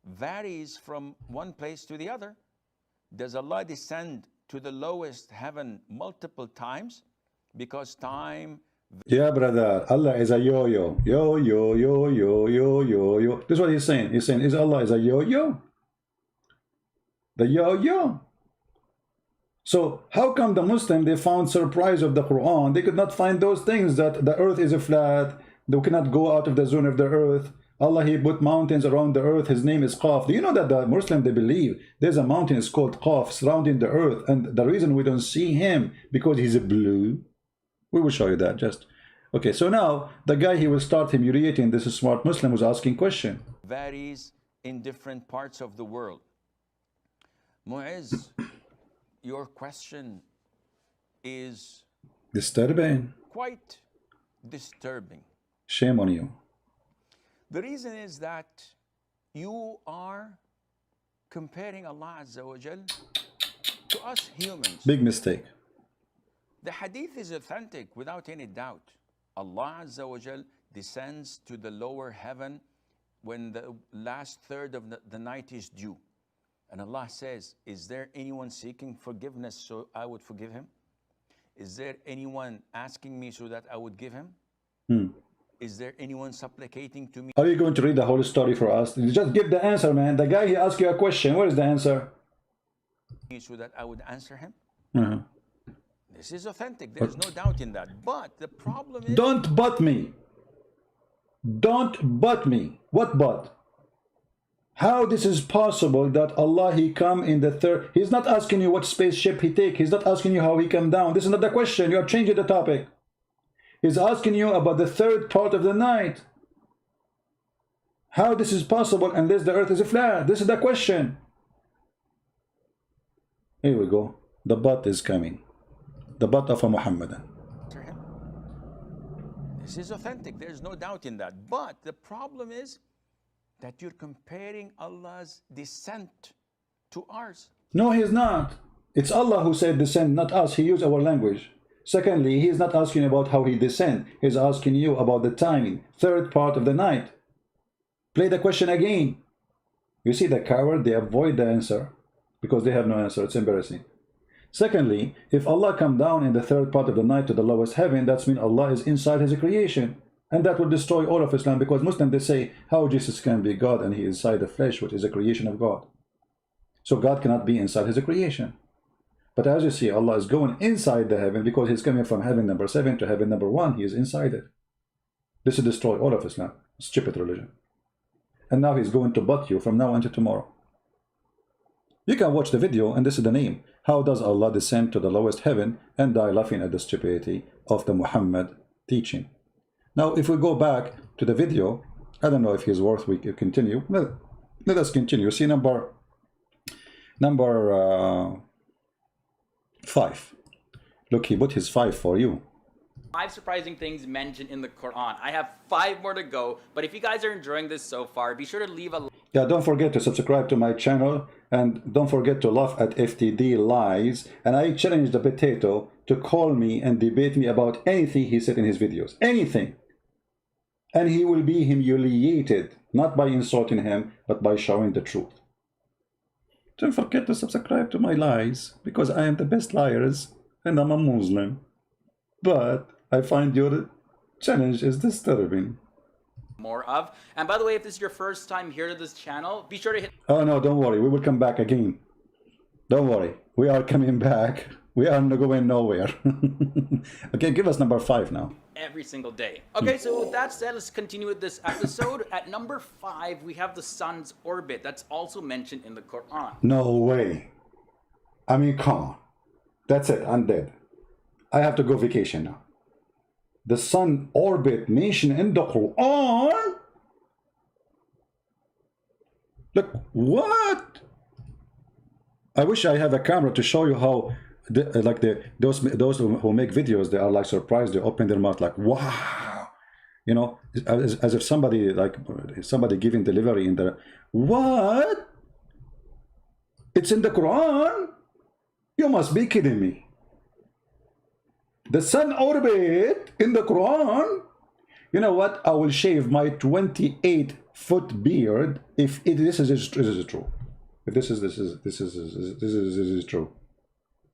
varies from one place to the other. Does Allah descend to the lowest heaven multiple times? Because time. Yeah, brother, Allah is a yo-yo. Yo-yo. This is what he's saying. He's saying, Allah is a yo-yo? The yo-yo. So how come the Muslim, they found surprise of the Quran? They could not find those things, that the earth is a flat, they cannot go out of the zone of the earth. Allah, he put mountains around the earth. His name is Qaf. Do you know that the Muslim, they believe there's a mountain is called Qaf surrounding the earth, and the reason we don't see him because he's blue? We will show you that just. Okay, so now the guy, he will start humiliating this smart Muslim who's asking question. Varies in different parts of the world. Mu'izz, your question is Disturbing. quite disturbing. Shame on you. The reason is that you are comparing Allah Azza wa Jal to us humans. Big mistake. The hadith is authentic without any doubt. Allah Azza wa Jal descends to the lower heaven when the last third of the night is due. And Allah says, is there anyone seeking forgiveness so I would forgive him? Is there anyone asking me so that I would give him? Is there anyone supplicating to me? Are you going to read the whole story for us? Just give the answer, man. The guy, he asked you a question. Where is the answer? So that I would answer him? Uh-huh. This is authentic. There's no doubt in that. But the problem is... Don't but me. Don't but me. What but? How this is possible that Allah, he come in the third... He's not asking you what spaceship he take. He's not asking you how he come down. This is not the question. You are changing the topic. He's asking you about the third part of the night. How this is possible unless the earth is flat? This is the question. Here we go. The but is coming. The but of a Muhammadan. This is authentic. There's no doubt in that. But the problem is that you're comparing Allah's descent to ours. No, he's not. It's Allah who said descend, not us. He used our language. Secondly, he is not asking about how he descend. He's asking you about the timing. Third part of the night. Play the question again. You see the coward, they avoid the answer because they have no answer. It's embarrassing. Secondly, if Allah come down in the third part of the night to the lowest heaven, that's mean Allah is inside his creation. And that would destroy all of Islam, because Muslims, they say how Jesus can be God and he is inside the flesh, which is a creation of God. So God cannot be inside his creation. But as you see, Allah is going inside the heaven because he's coming from heaven number 7 to heaven number 1. He is inside it. This will destroy all of Islam. Stupid religion. And now he's going to butt you from now until tomorrow. You can watch the video, and this is the name. How does Allah descend to the lowest heaven and die laughing at the stupidity of the Muhammad teaching? Now, if we go back to the video, I don't know if he's worth we continue. Let us continue. See number 5. Look, he put his 5 for you. 5 surprising things mentioned in the Quran. I have 5 more to go, but if you guys are enjoying this so far, be sure to leave a... Yeah, don't forget to subscribe to my channel, and don't forget to laugh at FTD lies. And I challenge the potato to call me and debate me about anything he said in his videos. Anything. And he will be humiliated. not by insulting him, but by showing the truth. Don't forget to subscribe to my lies, because I am the best liars and I'm a Muslim. But I find your challenge is disturbing. More of. And by the way, if this is your first time here to this channel, be sure to hit. Oh no, don't worry, we will come back again. Don't worry, we are coming back. We are not going nowhere. Okay, give us number 5 now. Every single day. Okay, so with that said, let's continue with this episode. At number 5, we have the sun's orbit. That's also mentioned in the Quran. No way. I mean, come on. That's it, I'm dead. I have to go vacation now. The sun orbit mentioned in the Quran? Look, what? I wish I have a camera to show you how those who make videos, they are like surprised. They open their mouth like, wow, you know, as if somebody giving delivery in the what? It's in the Quran? You must be kidding me. The sun orbit in the Quran? You know what? I will shave my 28-foot beard if this is true. If this is true.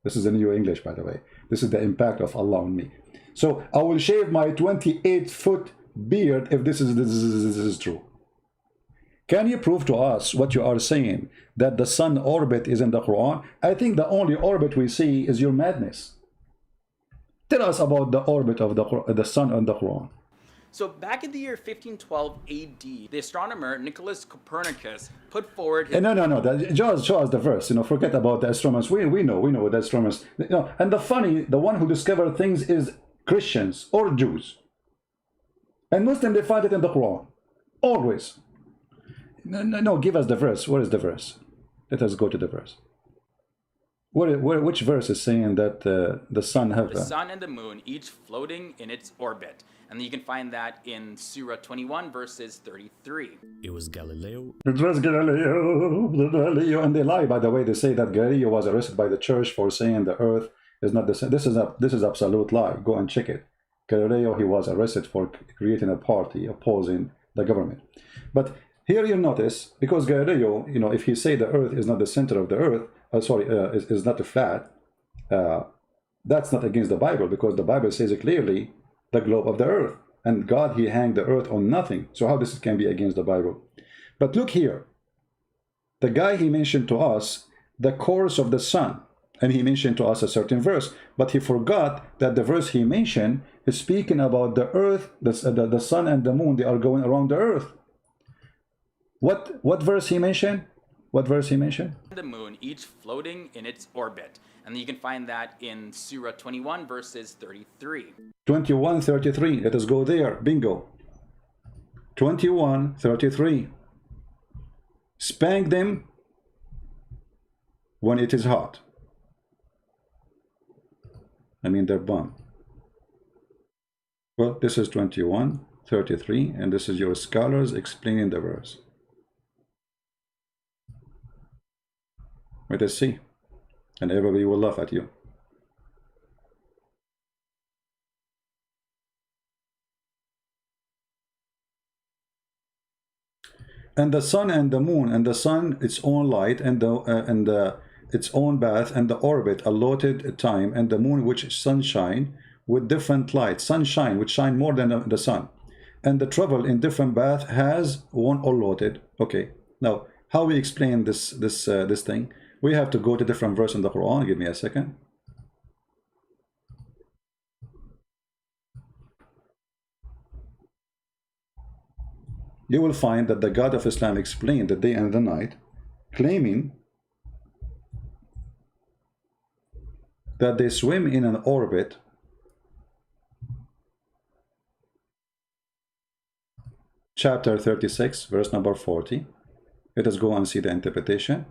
This is the New English, by the way. This is the impact of Allah on me. So I will shave my 28-foot beard if this is true. Can you prove to us what you are saying, that the sun orbit is in the Quran? I think the only orbit we see is your madness. Tell us about the orbit of the sun on the Quran. So back in the year 1512 AD, the astronomer Nicholas Copernicus put forward his... No. Just show us the verse. You know, forget about the astronomers. We know the astronomers. You know, and the one who discovered things is Christians or Jews. And Muslims, they find it in the Quran. Always. No, give us the verse. Where is the verse? Let us go to the verse. Which verse is saying that the sun have... The sun and the moon, each floating in its orbit. And you can find that in Surah 21, verses 33. It was Galileo. It was Galileo. And they lie, by the way. They say that Galileo was arrested by the church for saying the earth is not the same. This is absolute lie. Go and check it. Galileo, he was arrested for creating a party opposing the government. But here you notice, because Galileo, you know, if he say the earth is not the center of the earth, is not a flat, that's not against the Bible, because the Bible says it clearly, the globe of the earth, and God, he hanged the earth on nothing. So how this can be against the Bible? But look here, the guy, he mentioned to us the course of the sun, and he mentioned to us a certain verse, but he forgot that the verse he mentioned is speaking about the earth, the sun and the moon, they are going around the earth. What verse he mentioned? What verse he mentioned? The moon, each floating in its orbit. And you can find that in Surah 21, verses 33. 21, 33. Let us go there. Bingo. 21, 33. Spank them when it is hot. I mean their bum. Well, this is 21, 33, and this is your scholars explaining the verse. Let us see. And everybody will laugh at you. And the sun and the moon, and the sun its own light, and its own path, and the orbit allotted time, and the moon which sunshine with different light, sunshine which shine more than the sun, and the travel in different path has one allotted. Okay, now how we explain this thing? We have to go to different verse in the Quran. Give me a second. You will find that the God of Islam explained the day and the night, claiming that they swim in an orbit chapter 36, verse number 40. Let us go and see the interpretation.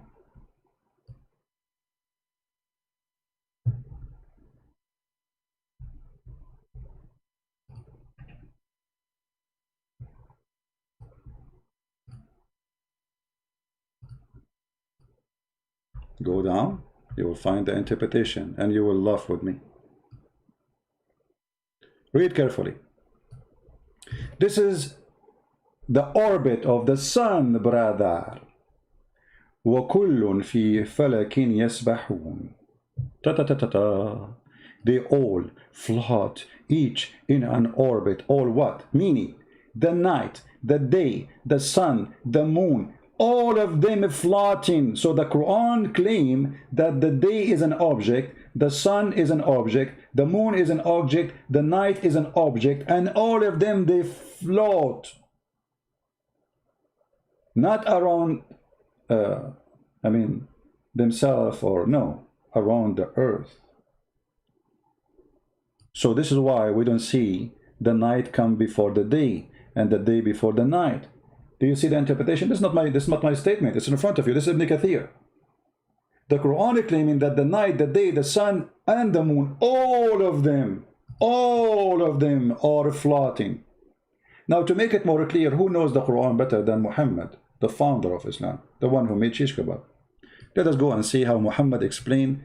Go down, you will find the interpretation, and you will laugh with me. Read carefully. This is the orbit of the sun, brother. وَكُلٌّ فِي فَلَكٍ يَسْبَحُونَ. Ta ta ta ta ta. They all float, each in an orbit. All what? Meaning, the night, the day, the sun, the moon, all of them floating. So the Quran claim that the day is an object, the sun is an object, the moon is an object, the night is an object, and all of them, they float. Not around, themselves, or no, around the earth. So this is why we don't see the night come before the day and the day before the night. Do you see the interpretation? This is not my statement. It's in front of you. This is Ibn Kathir. The Quran is claiming that the night, the day, the sun, and the moon, all of them are floating. Now, to make it more clear, who knows the Quran better than Muhammad, the founder of Islam, the one who made shish kebab? Let us go and see how Muhammad explained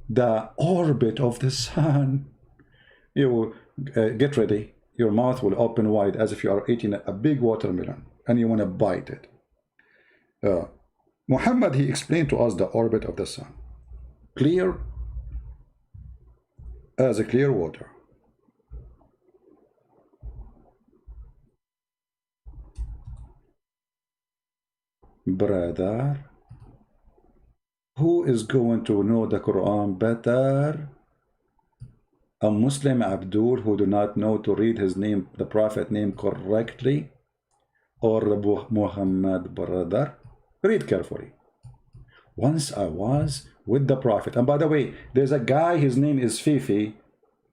the orbit of the sun. You get ready. Your mouth will open wide as if you are eating a big watermelon and you want to bite it. Muhammad, he explained to us the orbit of the sun. Clear as a clear water. Brother, who is going to know the Quran better? A Muslim Abdul who do not know to read his name, the Prophet name, correctly, or Abu Muhammad, brother? Read carefully. Once I was with the Prophet, and by the way, there's a guy, his name is Fifi.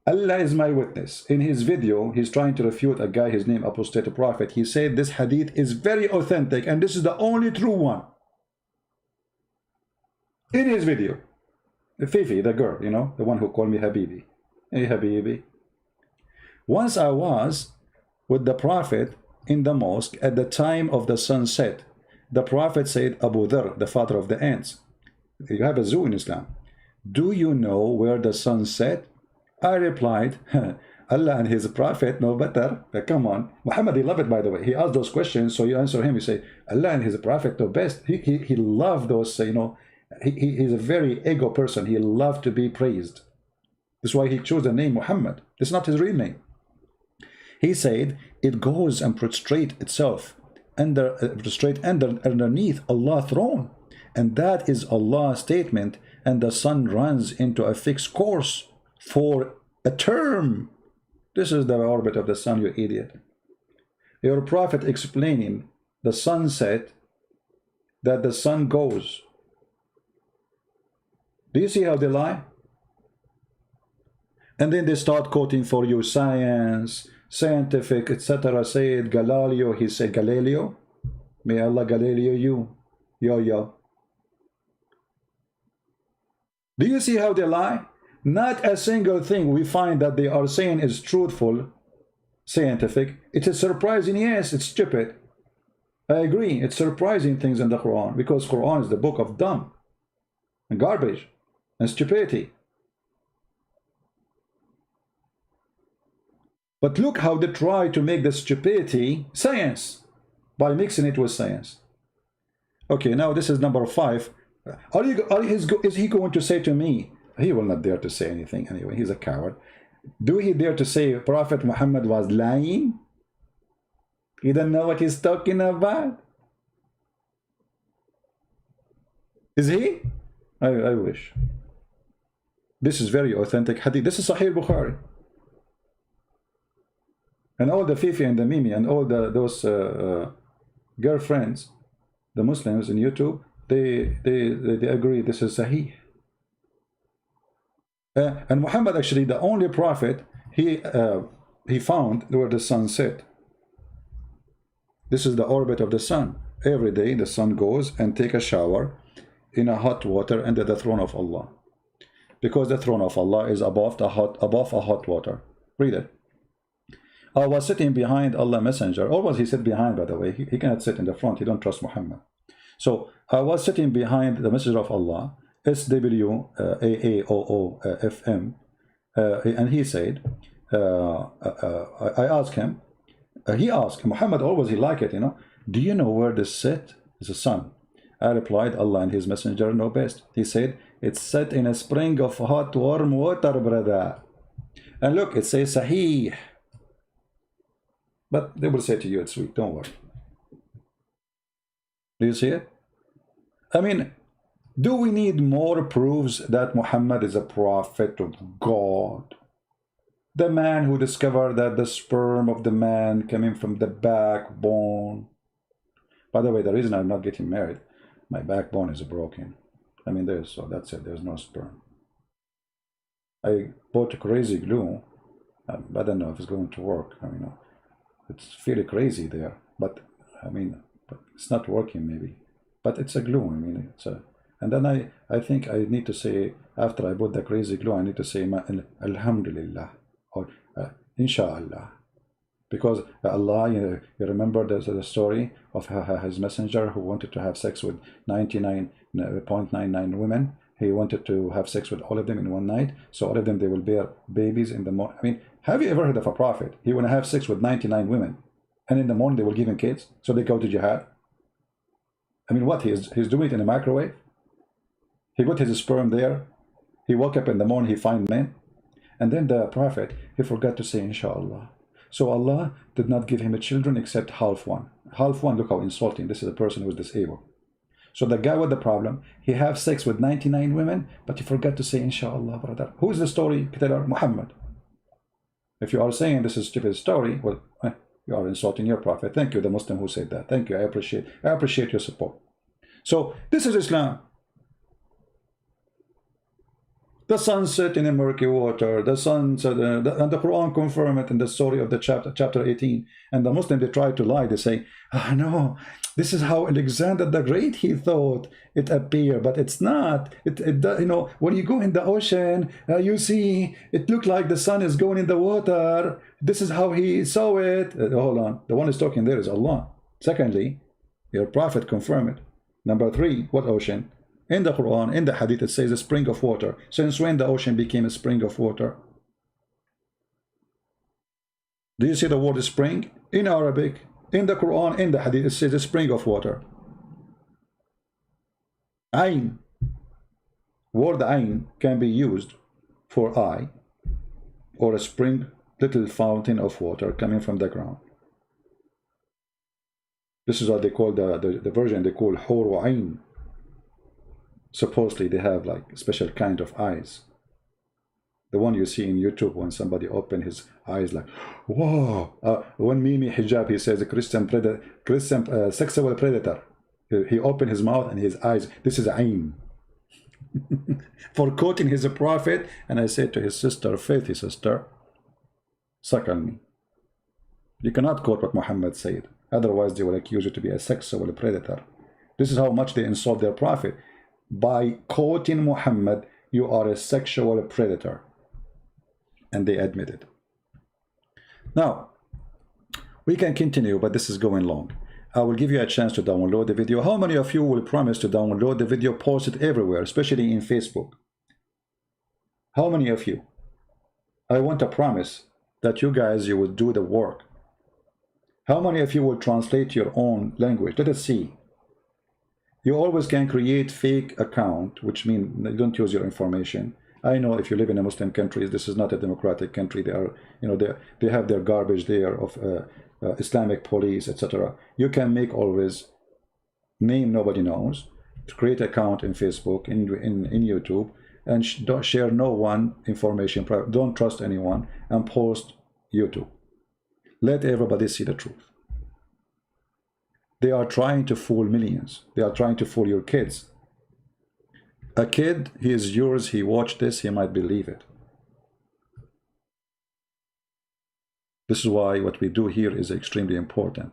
Allah is my witness. In his video, he's trying to refute a guy, his name Apostate Prophet. He said this hadith is very authentic and this is the only true one. In his video, Fifi, the girl, you know, the one who called me Habibi. Hey Habibi. Once I was with the Prophet in the mosque at the time of the sunset. The Prophet said, Abu Dhar, the father of the ants, you have a zoo in Islam. Do you know where the sun set? I replied, Allah and his Prophet know better. Come on. Muhammad, he loved it, by the way. He asked those questions, so you answer him. You say, Allah and his Prophet know best. He loved those, you know, he's a very ego person. He loved to be praised. That's why he chose the name Muhammad. It's not his real name. He said, it goes and prostrate itself underneath Allah's throne. And that is Allah's statement. And the sun runs into a fixed course for a term. This is the orbit of the sun, you idiot. Your Prophet explaining the sunset, that the sun goes. Do you see how they lie? And then they start quoting for you science, scientific, etc. Said Galileo, he said Galileo. May Allah Galileo you. Yo. Do you see how they lie? Not a single thing we find that they are saying is truthful, scientific. It is surprising, yes, it's stupid. I agree, it's surprising things in the Quran, because Quran is the book of dumb and garbage and stupidity. But look how they try to make the stupidity science by mixing it with science. Okay, now this is number 5. Is he going to say to me, he will not dare to say anything anyway, he's a coward. Do he dare to say Prophet Muhammad was lying? He doesn't know what he's talking about. Is he? I wish. This is very authentic hadith. This is Sahih Bukhari. And all the Fifi and the Mimi and all those girlfriends, the Muslims in YouTube, they agree this is Sahih. And Muhammad, actually, the only prophet he found where the sun set. This is the orbit of the sun. Every day the sun goes and take a shower in a hot water under the throne of Allah, because the throne of Allah is above a hot water. Read it. I was sitting behind Allah Messenger. Always he sat behind, by the way. He cannot sit in the front. He don't trust Muhammad. So I was sitting behind the Messenger of Allah, SWAAOOFM, and he said, I asked him, he asked, Muhammad always he like it, you know, do you know where this set is the sun? I replied, Allah and his messenger know best. He said, it's set in a spring of hot warm water, brother. And look, it says Sahih. But they will say to you, it's sweet, don't worry. Do you see it? I mean, do we need more proofs that Muhammad is a prophet of God? The man who discovered that the sperm of the man coming from the backbone. By the way, the reason I'm not getting married, my backbone is broken. I mean, so that's it, there's no sperm. I bought crazy glue. I don't know if it's going to work. I mean, it's fairly crazy there, but I mean, but it's not working maybe. But it's a glue. I mean, it's a. And then I think I need to say, after I bought the crazy glue, I need to say Alhamdulillah or Inshallah, because Allah, you remember the story of his messenger who wanted to have sex with 99.99 women. He wanted to have sex with all of them in one night, so all of them, they will bear babies in the morning. I mean, have you ever heard of a prophet? He want to have sex with 99 women, and in the morning they will give him kids, so they go to jihad. I mean, what, he's doing it in a microwave? He got his sperm there. He woke up in the morning, he find men. And then the prophet, he forgot to say Inshallah. So Allah did not give him a children except half one. Half one, look how insulting. This is a person who is disabled. So the guy with the problem, he have sex with 99 women, but he forgot to say Inshallah, brother. Who is the story teller? Muhammad. If you are saying this is a stupid story, well, you are insulting your prophet. Thank you, the Muslim who said that. Thank you, I appreciate your support. So this is Islam. The sun set in a murky water, the sun set, and the Quran confirm it in the story of the chapter 18. And the Muslim, they try to lie. They say, oh, no, this is how Alexander the Great, he thought it appeared, but it's not. You know, when you go in the ocean, you see, it looked like the sun is going in the water. This is how he saw it. Hold on, the one who's talking there is Allah. Secondly, your prophet confirmed it. Number 3, what ocean? In the Quran, in the Hadith, it says a spring of water. Since when the ocean became a spring of water? Do you see the word spring? In Arabic, in the Quran, in the Hadith, it says a spring of water. Ain. Word Ain can be used for eye, or a spring, little fountain of water coming from the ground. This is what they call the version they call Hur Ain. Supposedly they have like a special kind of eyes. The one you see in YouTube when somebody open his eyes like, whoa. When Mimi Hijab, he says a Christian sexual predator. He opened his mouth and his eyes. This is Ain. For quoting his prophet. And I said to his sister, faithy sister, suck on me. You cannot quote what Muhammad said. Otherwise they will accuse you to be a sexual predator. This is how much they insult their prophet. By quoting Muhammad, you are a sexual predator. And they admit it. Now, we can continue, but this is going long. I will give you a chance to download the video. How many of you will promise to download the video, post it everywhere, especially in Facebook? How many of you? I want to promise that you guys, you will do the work. How many of you will translate your own language? Let us see. You always can create fake account, which means you don't use your information. I know if you live in a Muslim country, this is not a democratic country. They are, you know, they have their garbage there of Islamic police, etc. You can make always name nobody knows, create account in Facebook, in YouTube, and don't share no one information. Don't trust anyone, and post YouTube. Let everybody see the truth. They are trying to fool millions. They are trying to fool your kids. A kid, he is yours, he watched this, he might believe it. This is why what we do here is extremely important.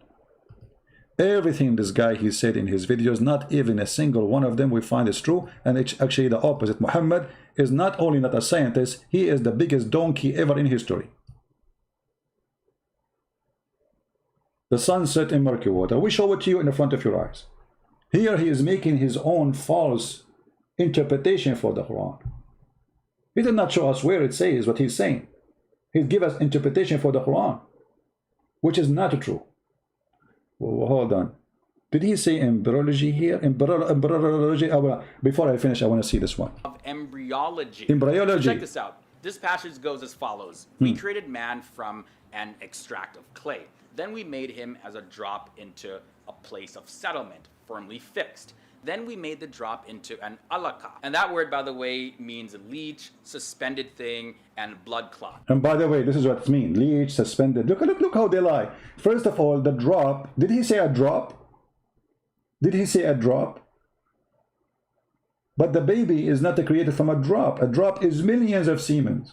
Everything this guy, he said in his videos, not even a single one of them we find is true, and it's actually the opposite. Muhammad is not only not a scientist, he is the biggest donkey ever in history. The sun set in murky water. We show it to you in the front of your eyes. Here he is making his own false interpretation for the Quran. He did not show us where it says what he's saying. He gave us interpretation for the Quran. which is not true. Well, hold on. Did he say embryology here? Embryology? Before I finish, I want to see this one. Of embryology. Embryology. So check this out. This passage goes as follows. We created man from an extract of clay. Then we made him as a drop into a place of settlement, firmly fixed. Then we made the drop into an alaka. And that word, by the way, means leech, suspended thing, and blood clot. And by the way, this is what it means. Leech, suspended. Look how they lie. First of all, the drop. Did he say a drop? Did he say a drop? But the baby is not created from a drop. A drop is millions of semen.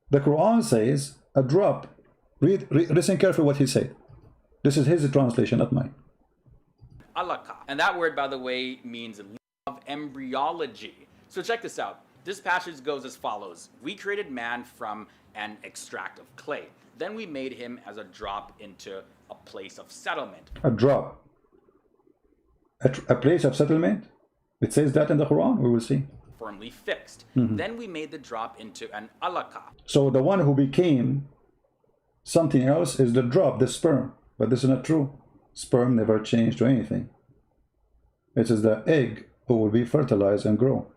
The Quran says a drop. Listen carefully what he said. This is his translation, not mine. Alaka. And that word, by the way, means of embryology. So check this out. This passage goes as follows. We created man from an extract of clay. Then we made him as a drop into a place of settlement. A drop. A place of settlement? It says that in the Quran. We will see. Firmly fixed. Then we made the drop into an alaka. So the one who became something else is the drop, the sperm. But this is not true. Sperm never changed to anything. It is the egg who will be fertilized and grow.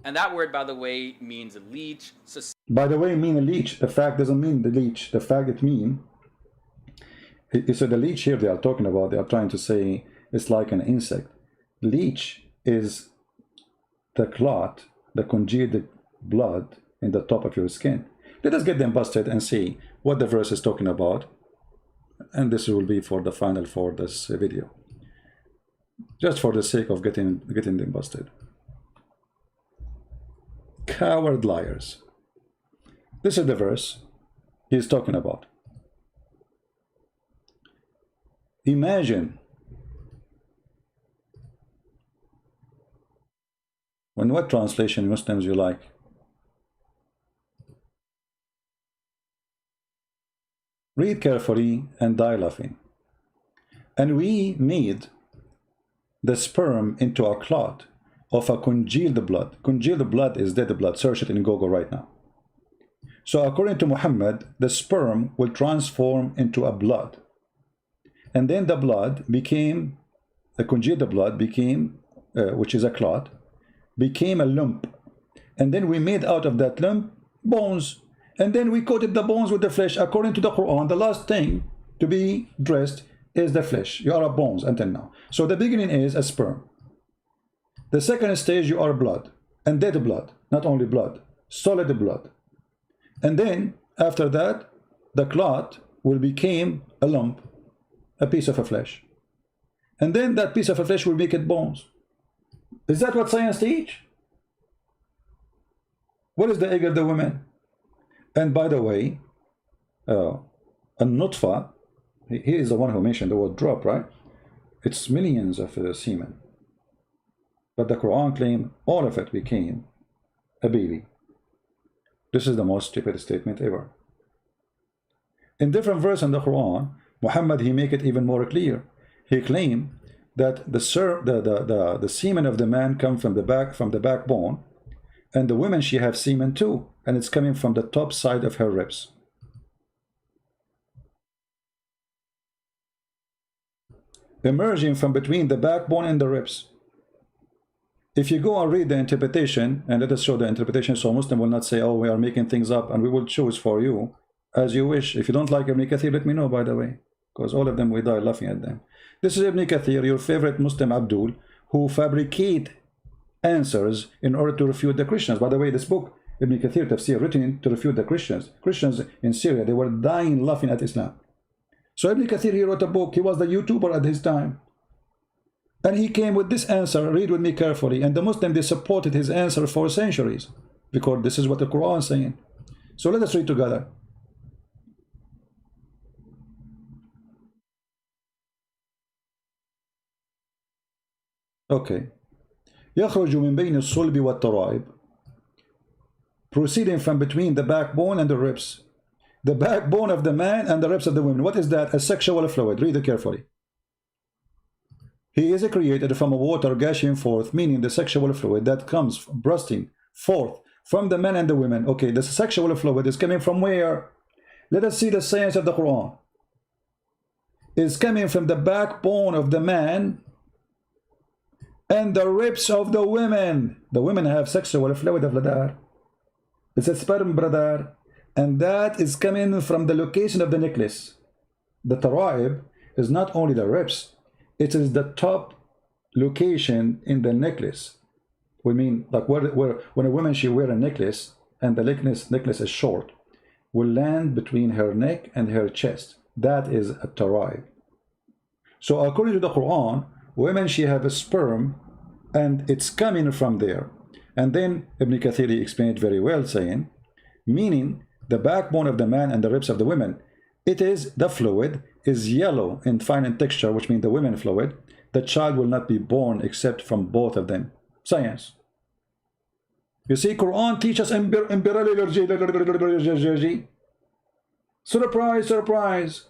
And that word, by the way, means leech. By the way, mean a leech. The fact doesn't mean the leech. The fact it means. So the leech here they are talking about, they are trying to say it's like an insect. Leech is the clot, the congealed blood in the top of your skin. Let us get them busted and see what the verse is talking about. And this will be for the final for this video. Just for the sake of getting them busted. Coward liars. This is the verse he's talking about. Imagine when what translation Muslims you like? Read carefully and die laughing. And we made the sperm into a clot of a congealed blood. Congealed blood is dead blood. Search it in Google right now. So according to Muhammad, the sperm will transform into a blood. And then the blood became, the congealed blood became, which is a clot, became a lump. And then we made out of that lump bones. And then we coated the bones with the flesh. According to the Quran, the last thing to be dressed is the flesh. You are a bones until now. So the beginning is a sperm. The second stage, you are blood. And dead blood. Not only blood. Solid blood. And then, after that, the clot will become a lump. A piece of a flesh. And then that piece of a flesh will make it bones. Is that what science teach? What is the egg of the woman? And by the way, a nutfa, he is the one who mentioned the word drop, right? It's millions of semen. But the Quran claims all of it became a baby. This is the most stupid statement ever. In different verses in the Quran, Muhammad, he make it even more clear. He claimed that the semen of the man come from the backbone, and the woman, she have semen too, and it's coming from the top side of her ribs. Emerging from between the backbone and the ribs. If you go and read the interpretation, and let us show the interpretation so Muslim will not say, oh, we are making things up, and we will choose for you as you wish. If you don't like Ibn Kathir, let me know, by the way, because all of them, we die laughing at them. This is Ibn Kathir, your favorite Muslim Abdul, who fabricate answers in order to refute the Christians. By the way, this book, Ibn Kathir Tafsir, written to refute the Christians. Christians in Syria, they were dying laughing at Islam. So Ibn Kathir, he wrote a book. He was the YouTuber at his time. And he came with this answer. Read with me carefully. And the Muslims, they supported his answer for centuries, because this is what the Quran is saying. So let us read together. Okay. يخرج من بين الصلب والترائب, proceeding from between the backbone and the ribs. The backbone of the man and the ribs of the woman. What is that? A sexual fluid. Read it carefully. He is created from a water gushing forth, meaning the sexual fluid that comes bursting forth from the men and the women. Okay, the sexual fluid is coming from where? Let us see the science of the Quran. Is coming from the backbone of the man and the ribs of the women. The women have sexual fluid of brother. It's a sperm, brother. And that is coming from the location of the necklace. The tara'ib is not only the ribs, it is the top location in the necklace. We mean like where when a woman she wear a necklace and the necklace is short, will land between her neck and her chest. That is a tara'ib. So according to the Quran, women she have a sperm and it's coming from there. And then Ibn Kathir explained very well, saying, meaning the backbone of the man and the ribs of the women, it is the fluid is yellow and fine in texture, which means the women fluid. The child will not be born except from both of them. Science. You see, Quran teaches surprise, surprise.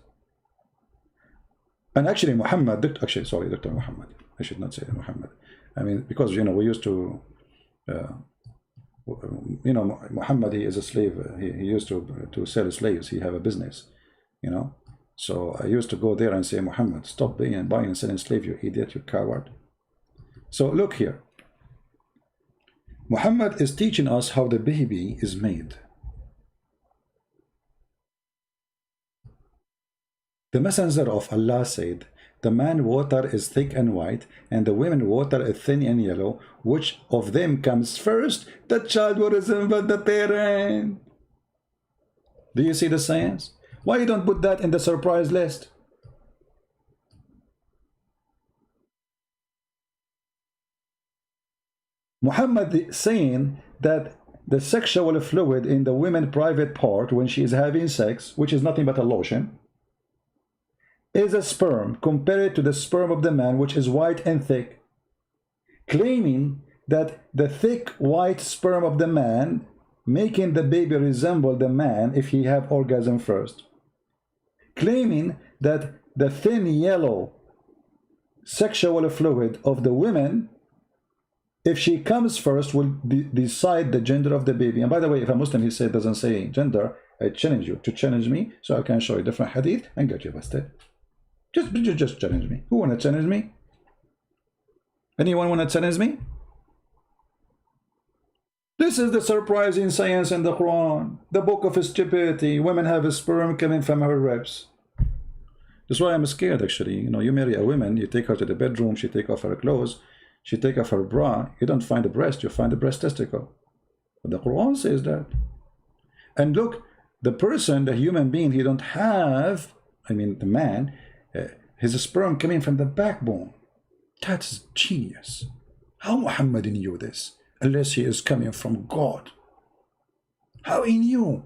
And actually Muhammad, Dr. Muhammad, I should not say Muhammad. I mean, because, you know, we used to, you know, Muhammad, he is a slave. He used to sell slaves. He have a business, you know. So I used to go there and say, Muhammad, stop buying and selling slave, you idiot, you coward. So look here. Muhammad is teaching us how the baby is made. The messenger of Allah said, the man water is thick and white, and the women water is thin and yellow. Which of them comes first? The child will resemble the parent. Do you see the science? Why you don't put that in the surprise list? Muhammad is saying that the sexual fluid in the women's private part when she is having sex, which is nothing but a lotion, is a sperm compared to the sperm of the man, which is white and thick, claiming that the thick white sperm of the man making the baby resemble the man if he have orgasm first, claiming that the thin yellow sexual fluid of the women, if she comes first, will decide the gender of the baby. And by the way, if a Muslim he said doesn't say gender, I challenge you to challenge me so I can show you different hadith and get you busted. Just challenge me. Who want to challenge me? Anyone want to challenge me? This is the surprising science in the Quran. The book of stupidity. Women have a sperm coming from her ribs. That's why I'm scared, actually. You know, you marry a woman, you take her to the bedroom, she take off her clothes, she take off her bra, you don't find the breast, you find the breast testicle. But the Quran says that. And look, the person, the human being, he don't have, I mean the man, his sperm coming from the backbone. That's genius. How Muhammad knew this? Unless he is coming from God. How he knew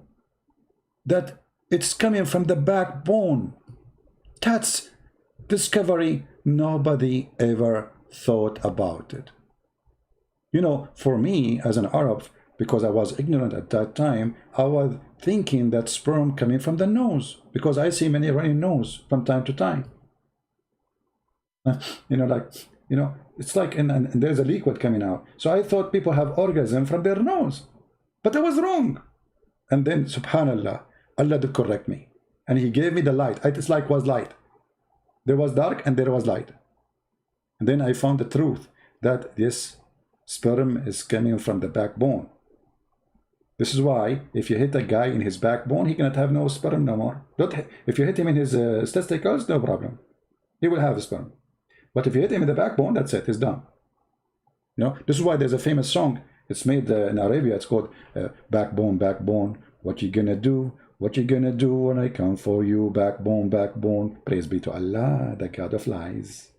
that it's coming from the backbone? That's discovery nobody ever thought about it. You know, for me as an Arab, because I was ignorant at that time, I was thinking that sperm coming from the nose, because I see many running nose from time to time. You know, like, you know, it's like, and there's a liquid coming out. So I thought people have orgasm from their nose, but I was wrong. And then, subhanallah, Allah did correct me. And he gave me the light. It's like was light. There was dark and there was light. And then I found the truth that this sperm is coming from the backbone. This is why if you hit a guy in his backbone, he cannot have no sperm no more. If you hit him in his testicles, no problem. He will have a sperm. But if you hit him in the backbone, that's it. It's done. You know, this is why there's a famous song. It's made in Arabia. It's called Backbone, Backbone. What you gonna do? What you gonna do when I come for you? Backbone, backbone. Praise be to Allah, the God of lies.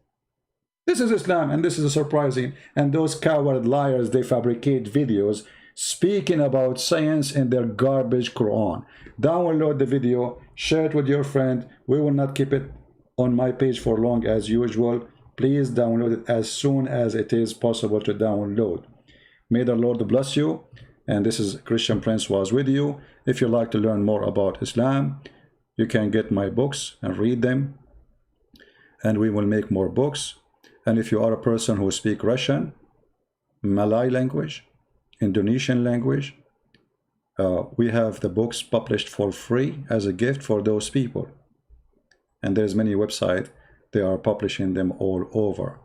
This is Islam, and this is surprising. And those coward liars, they fabricate videos speaking about science in their garbage Quran. Download the video, share it with your friend. We will not keep it on my page for long as usual. Please download it as soon as it is possible to download. May the Lord bless you. And this is Christian Prince was with you. If you'd like to learn more about Islam, you can get my books and read them. And we will make more books. And if you are a person who speaks Russian, Malay language, Indonesian language, We have the books published for free as a gift for those people. And there's many websites, they are publishing them all over.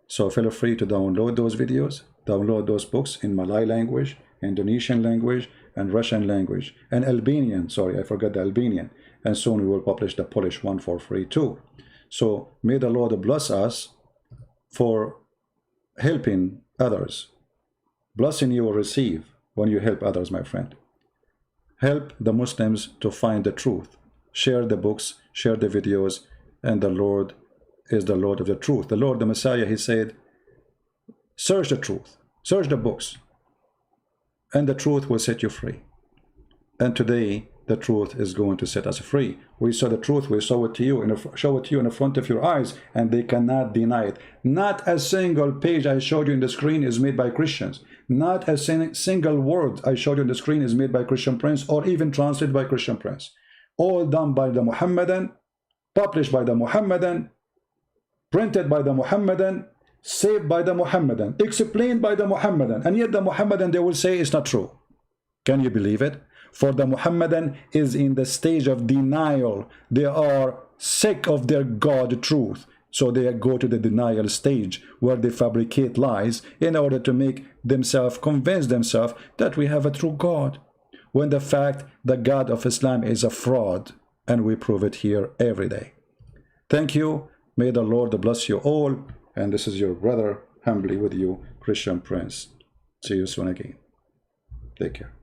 So feel free to download those videos, download those books in Malay language, Indonesian language, and Russian language, and Albanian, sorry, I forgot the Albanian. And soon we will publish the Polish one for free too. So may the Lord bless us for helping others. Blessing you will receive when you help others, my friend. Help the Muslims to find the truth. Share the books, share the videos, and the Lord is the Lord of the truth. The Lord, the Messiah, he said, search the truth, search the books, and the truth will set you free. And today, the truth is going to set us free. We saw the truth, we show it to you, show it to you in the front of your eyes, and they cannot deny it. Not a single page I showed you in the screen is made by Christians. Not a single word I showed you on the screen is made by Christian Prince or even translated by Christian Prince. All done by the Muhammadan, published by the Muhammadan, printed by the Muhammadan, saved by the Muhammadan, explained by the Muhammadan, and yet the Muhammadan, they will say it's not true. Can you believe it? For the Muhammadan is in the stage of denial. They are sick of their God truth. So they go to the denial stage where they fabricate lies in order to make themselves, convince themselves that we have a true God. When the fact the God of Islam is a fraud, and we prove it here every day. Thank you. May the Lord bless you all. And this is your brother, humbly with you, Christian Prince. See you soon again. Take care.